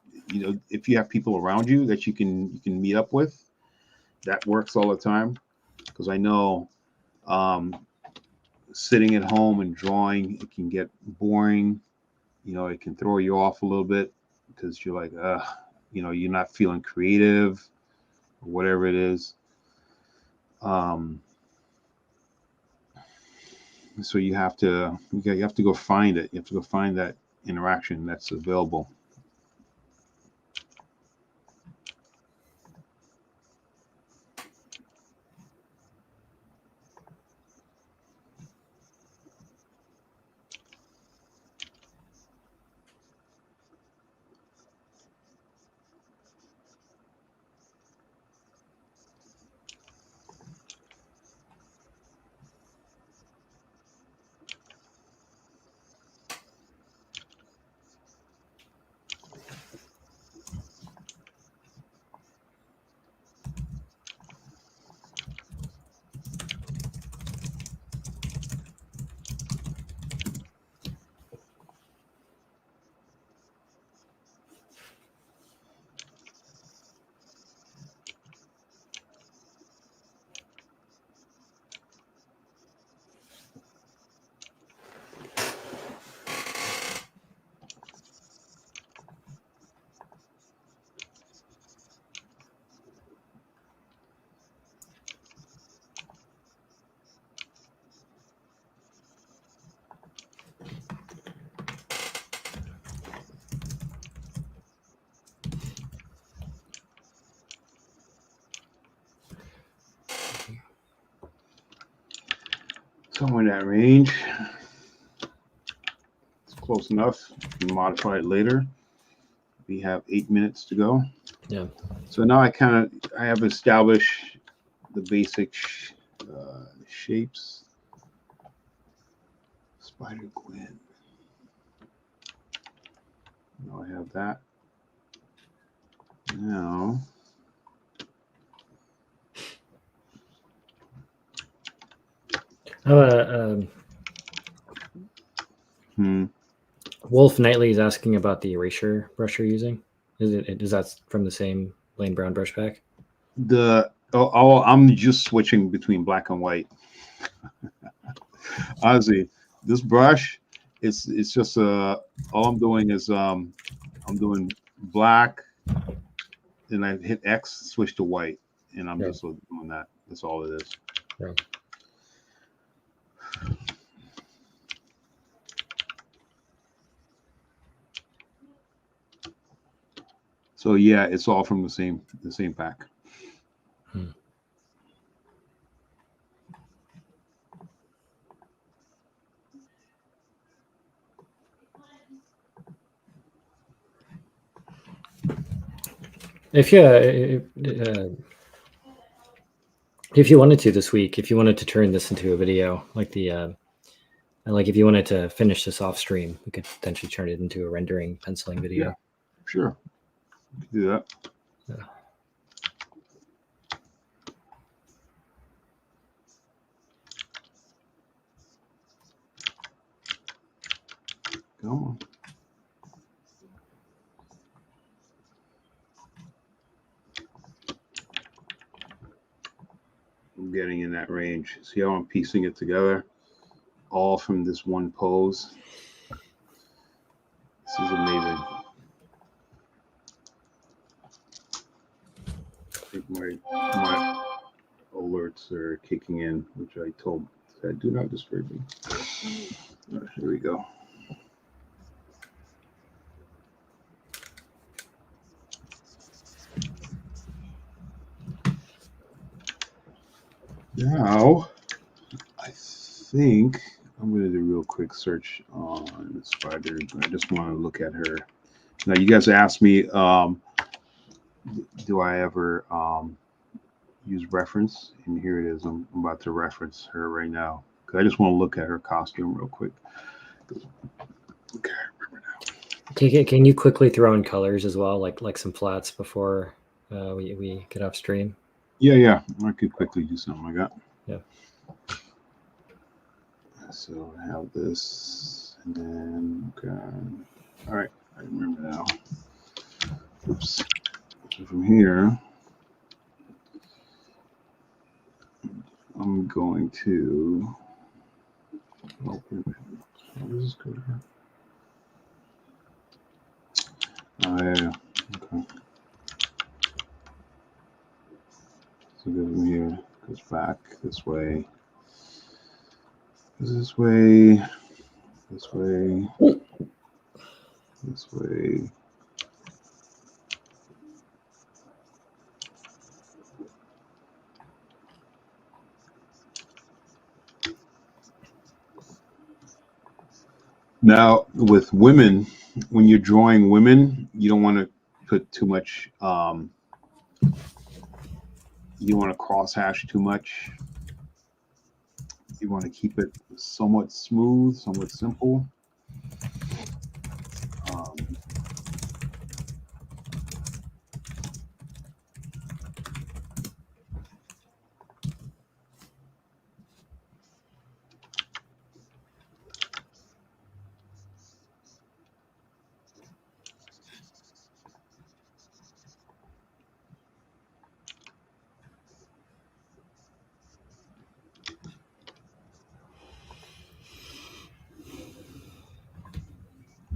if you have people around you that you can meet up with, that works all the time. Because I know sitting at home and drawing, it can get boring. It can throw you off a little bit because you're like, you're not feeling creative or whatever it is. So you have to go find it. You have to go find that interaction that's available. Somewhere in that range. It's close enough. You can modify it later. We have 8 minutes to go. Yeah. So now I have established the basic shapes. Spider Gwen. Now I have that. Now Wolf Knightley is asking about the erasure brush you're using. Is that from the same Lane Brown brush pack? I'm just switching between black and white. Honestly, this brush, it's just all I'm doing is I'm doing black, and I hit X, switch to white, and I'm Yeah. just doing that. That's all it is. Yeah. So yeah, it's all from the same pack. If you wanted to this week, if you wanted to turn this into a video, like like if you wanted to finish this off stream, we could potentially turn it into a rendering penciling video. Yeah, sure, we can do that. Yeah. Come on. I'm getting in that range. See how I'm piecing it together, all from this one pose. This is amazing. I think my alerts are kicking in, which I told said do not disturb me. All right, here we go. Now, I think I'm going to do a real quick search on the spider. I just want to look at her. Now, you guys asked me, do I ever use reference? And here it is. I'm about to reference her right now because I just want to look at her costume real quick. Okay, remember now. Can you quickly throw in colors as well, like some flats before we get off stream? Yeah. I could quickly do something like that. Yeah. So I have this, and then okay. All right, I remember now. Oops. So from here, I'm going to. Oh, wait a minute. How does this go to her? Oh yeah. Okay. So it goes from here, goes back this way. Goes this way. This way. This way. Now, with women, when you're drawing women, you don't want to put too much. You don't want to cross hash too much. You want to keep it somewhat smooth, somewhat simple.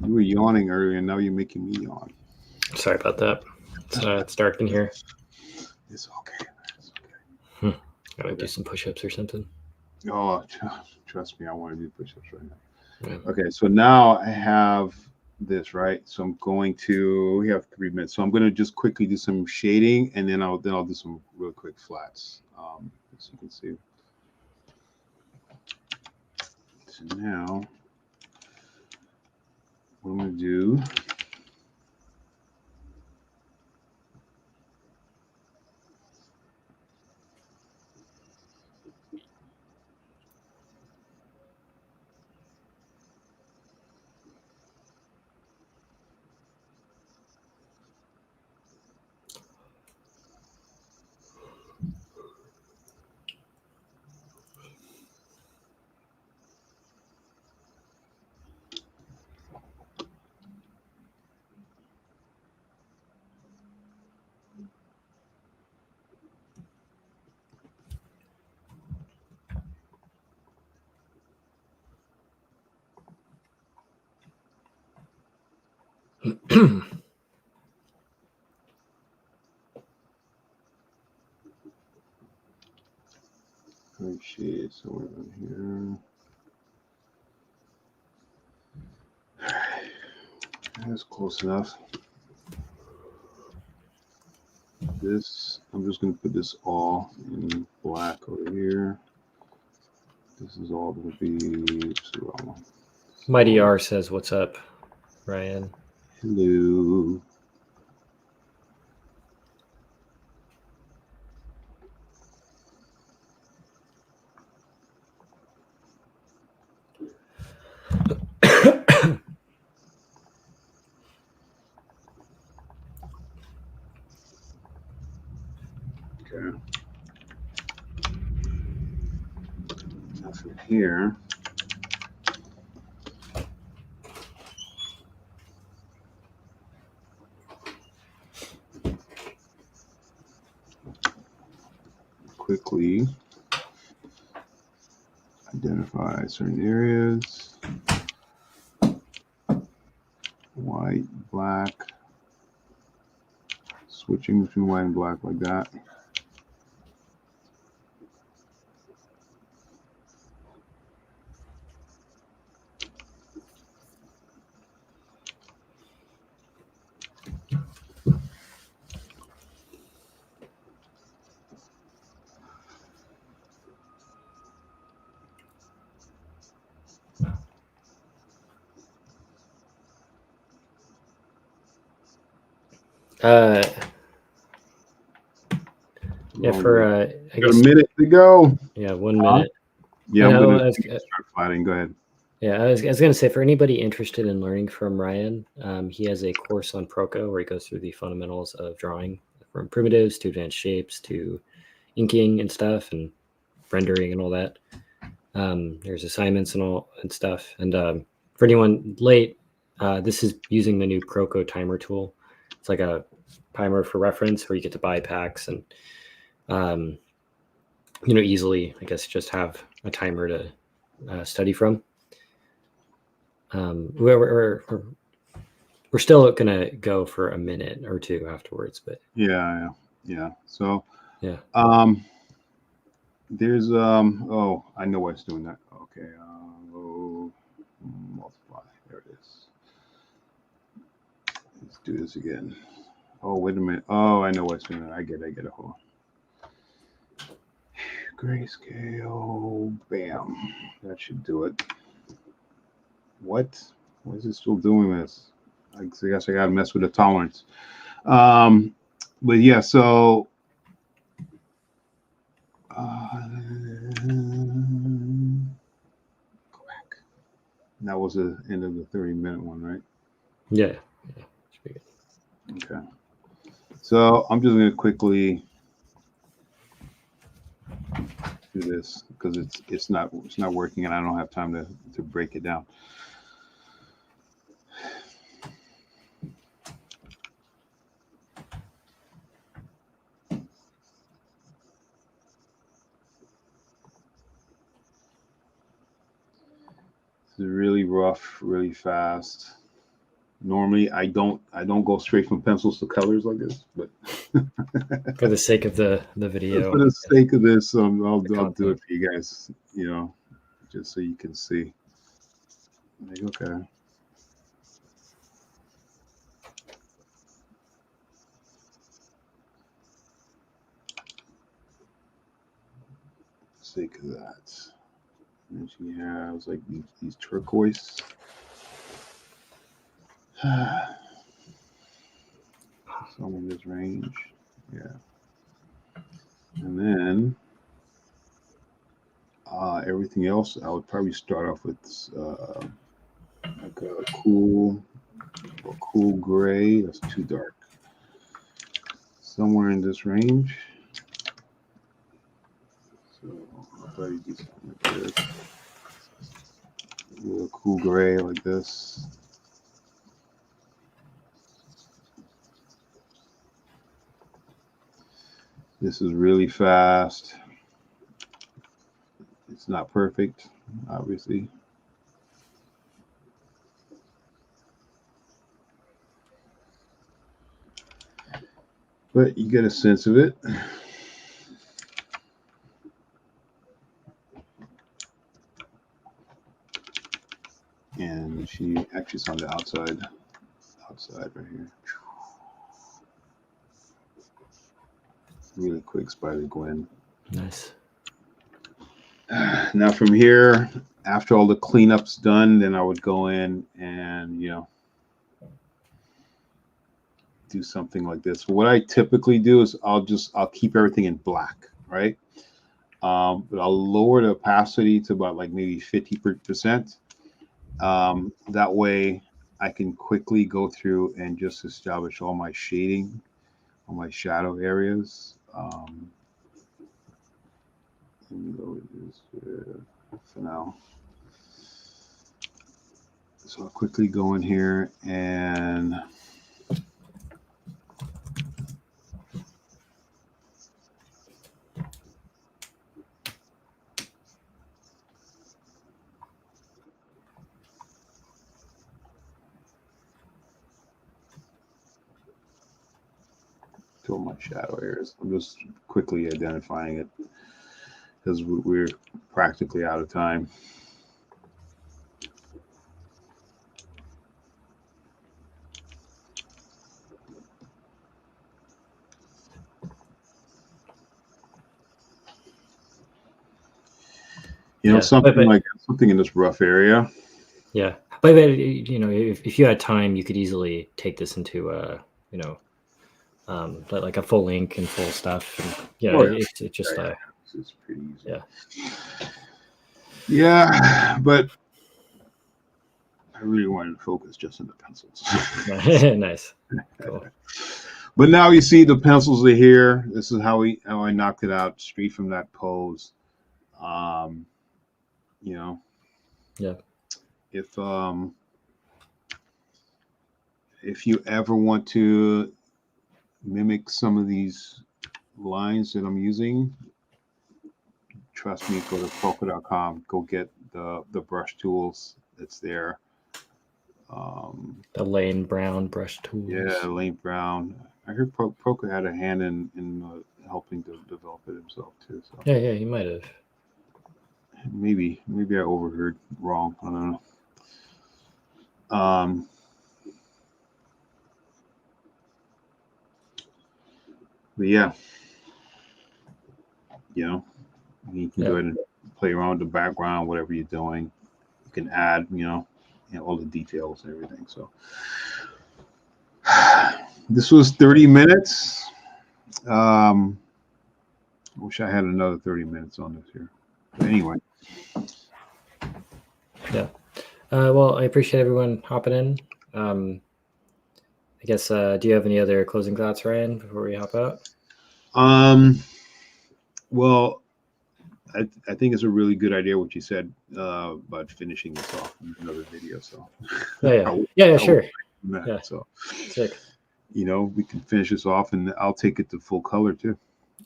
You were yawning earlier, and now you're making me yawn. Sorry about that. It's dark in here. It's okay. It's okay. Gotta do some push-ups or something. Oh, trust me, I want to do push-ups right now. Yeah. Okay, so now I have this, right? So I'm going to. We have 3 minutes, so I'm going to just quickly do some shading, and then I'll do some real quick flats, so you can see. So now, what I'm going to do. Right shade somewhere on here. That's close enough. This, I'm just going to put this all in black over here. This is all going to be. Mighty R says, "What's up, Ryan?" Hello. Okay. Now from here, quickly identify certain areas. White, black, switching between white and black like that. Yeah, for I Got guess a minute to go. 1 minute. Yeah, I'm No, going I was- to start flatting. Go ahead. Yeah, I was going to say, for anybody interested in learning from Ryan, he has a course on Proko where he goes through the fundamentals of drawing, from primitives to advanced shapes to inking and stuff, and rendering and all that. There's assignments and all and stuff. And for anyone late, this is using the new Proko timer tool. It's like a timer for reference where you get to buy packs and easily, I guess, just have a timer to study from. We're still gonna go for a minute or two afterwards, but Yeah. So yeah. There's oh, I know why it's doing that. Okay. Multiply. There it is. Let's do this again. Oh, wait a minute. Oh, I know why it's doing that. I get it. Hold on. Grayscale. Bam. That should do it. What? Why is it still doing this? I guess I gotta mess with the tolerance. But yeah, so go back. That was the end of the 30-minute one, right? Yeah. Okay. So I'm just gonna quickly do this because it's not working and I don't have time to break it down. It's really rough, really fast. Normally I don't go straight from pencils to colors like this, but For the sake of the video. For the sake of this, I'll do it content. for you guys, just so you can see. Like, okay. Sake of that. And she has like these turquoise. Some in this range. Yeah. And then everything else, I would probably start off with like a cool gray. That's too dark. Somewhere in this range. So I'll probably do something like this. A little cool gray like this. This is really fast. It's not perfect, obviously. but you get a sense of it. And she actually is on the outside right here. Really quick Spider Gwen. Nice. Now from here, after all the cleanup's done, then I would go in and do something like this. What I typically do is I'll keep everything in black, right? But I'll lower the opacity to about like maybe 50%. That way I can quickly go through and just establish all my shading, all my shadow areas. Let me go with this for now. So I'll quickly go in here and fill my shadow areas. I'm just quickly identifying it because we're practically out of time. Something in this rough area. Yeah, but if you had time, you could easily take this into like a full link and full stuff. And, it's just it's pretty easy. Yeah. Yeah, but I really wanted to focus just on the pencils. Nice. Cool. But now you see the pencils are here. This is how I knocked it out straight from that pose. Yeah. If you ever want to mimic some of these lines that I'm using, trust me, go to Proko.com. Go get the brush tools that's there. The Lane Brown brush tools. Yeah, Lane Brown. I heard Proko had a hand in helping to develop it himself too. So. Yeah, he might have. Maybe I overheard wrong. I don't know. But yeah, you can go ahead and play around with the background, whatever you're doing. You can add, all the details and everything. So this was 30 minutes. I wish I had another 30 minutes on this here. But anyway. Yeah. Well, I appreciate everyone hopping in. I guess, do you have any other closing thoughts, Ryan, before we hop out? Well, I think it's a really good idea what you said about finishing this off in another video. So yeah, sure. Yeah. So sick. We can finish this off, and I'll take it to full color too.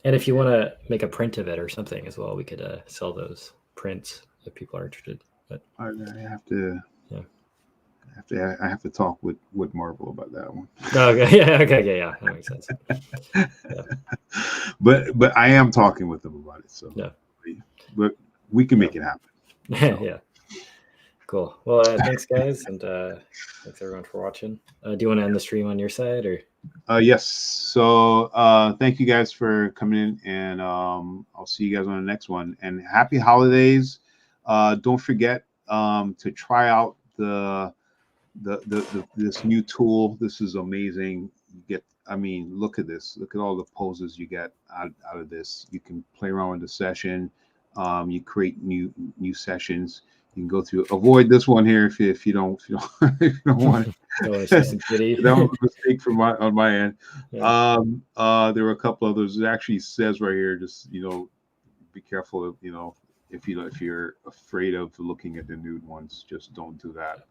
And if you want to make a print of it or something as well, we could sell those prints if people are interested. But I have to. Yeah. I have to talk with Marvel about that one. Okay. Yeah. That makes sense. Yeah. But I am talking with them about it. So yeah. But we can make it happen. So. Yeah. Cool. Well, thanks, guys, and thanks everyone for watching. Do you want to end the stream on your side, or? Yes. So thank you guys for coming in, and I'll see you guys on the next one. And happy holidays. Don't forget to try out this new tool. This is amazing. Look at this. Look at all the poses you get out of this. You can play around with the session. You create new sessions. You can go through. Avoid this one here if you don't want it. That was a mistake on my end. Yeah. There were a couple others. It actually says right here, just be careful. If you're afraid of looking at the nude ones, just don't do that.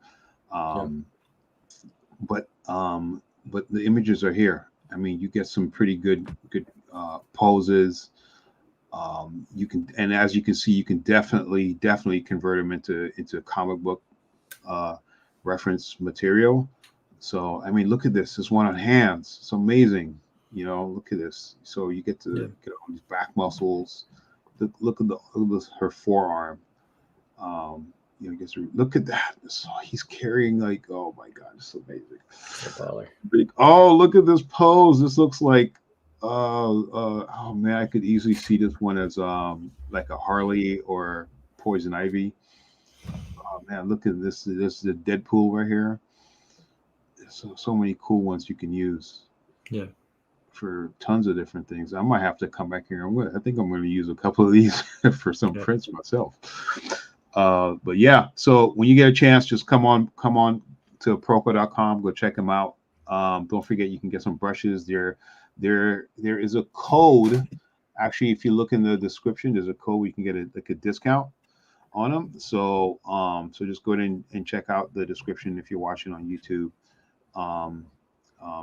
But the images are here. You get some pretty good poses. You can, and as you can see, you can definitely convert them into comic book reference material. So look at this. This one on hands. It's amazing. You know, look at this. So you get to Yeah. get all these back muscles. Look at her forearm. You know, look at that. So he's carrying like, oh my god, it's amazing. So baller. Oh, look at this pose. This looks like, oh man, I could easily see this one as like a Harley or Poison Ivy. Oh man, look at this. This is the Deadpool right here. So many cool ones you can use. Yeah. For tons of different things. I might have to come back here. I think I'm going to use a couple of these for some prints myself. But yeah, so when you get a chance, just come on to Proko.com. Go check them out. Don't forget you can get some brushes. There is a code. Actually, if you look in the description, there's a code where you can get a discount on them. So so just go ahead and check out the description if you're watching on YouTube.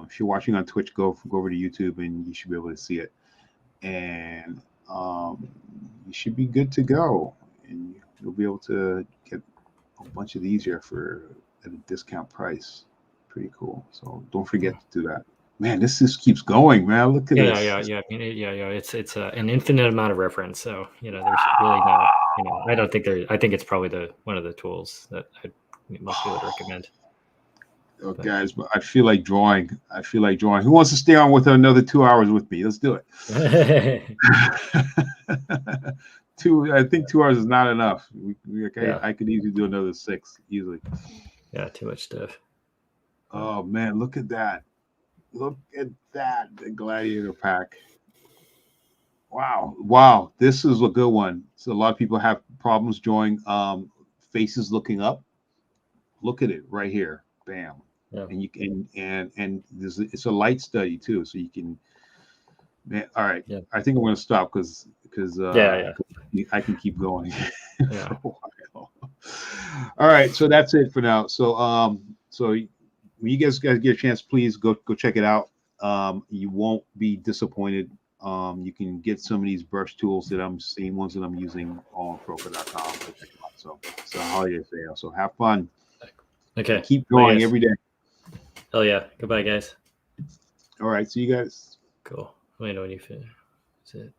If you're watching on Twitch, go over to YouTube and you should be able to see it. And you should be good to go. And you'll be able to get a bunch of these here at a discount price. Pretty cool. So don't forget to do that. Man, this just keeps going, man. Look at this. Yeah. I mean, it's an infinite amount of reference. So there's really no, I don't think there. I think it's probably one of the tools that most people would recommend. Oh, guys, but I feel like drawing. Who wants to stay on with another 2 hours with me? Let's do it. I think 2 hours is not enough. I could easily do another 6 easily. Yeah, too much stuff. Oh man, look at that! Look at that, the Gladiator pack. Wow, this is a good one. So a lot of people have problems drawing faces looking up. Look at it right here. Bam. Yeah. And you can and it's a light study too, so you can. Man, all right, yeah. I think I'm going to stop because I can keep going. Yeah. For a while. All right, so that's it for now. So so when you guys get a chance, please go check it out. You won't be disappointed. You can get some of these brush tools that I'm seeing, ones that I'm using on Proko.com. So it's a holiday sale. So have fun. Okay. Keep going every day. Hell yeah. Goodbye, guys. All right. See you guys. Cool. Let me know when you finish. That's it.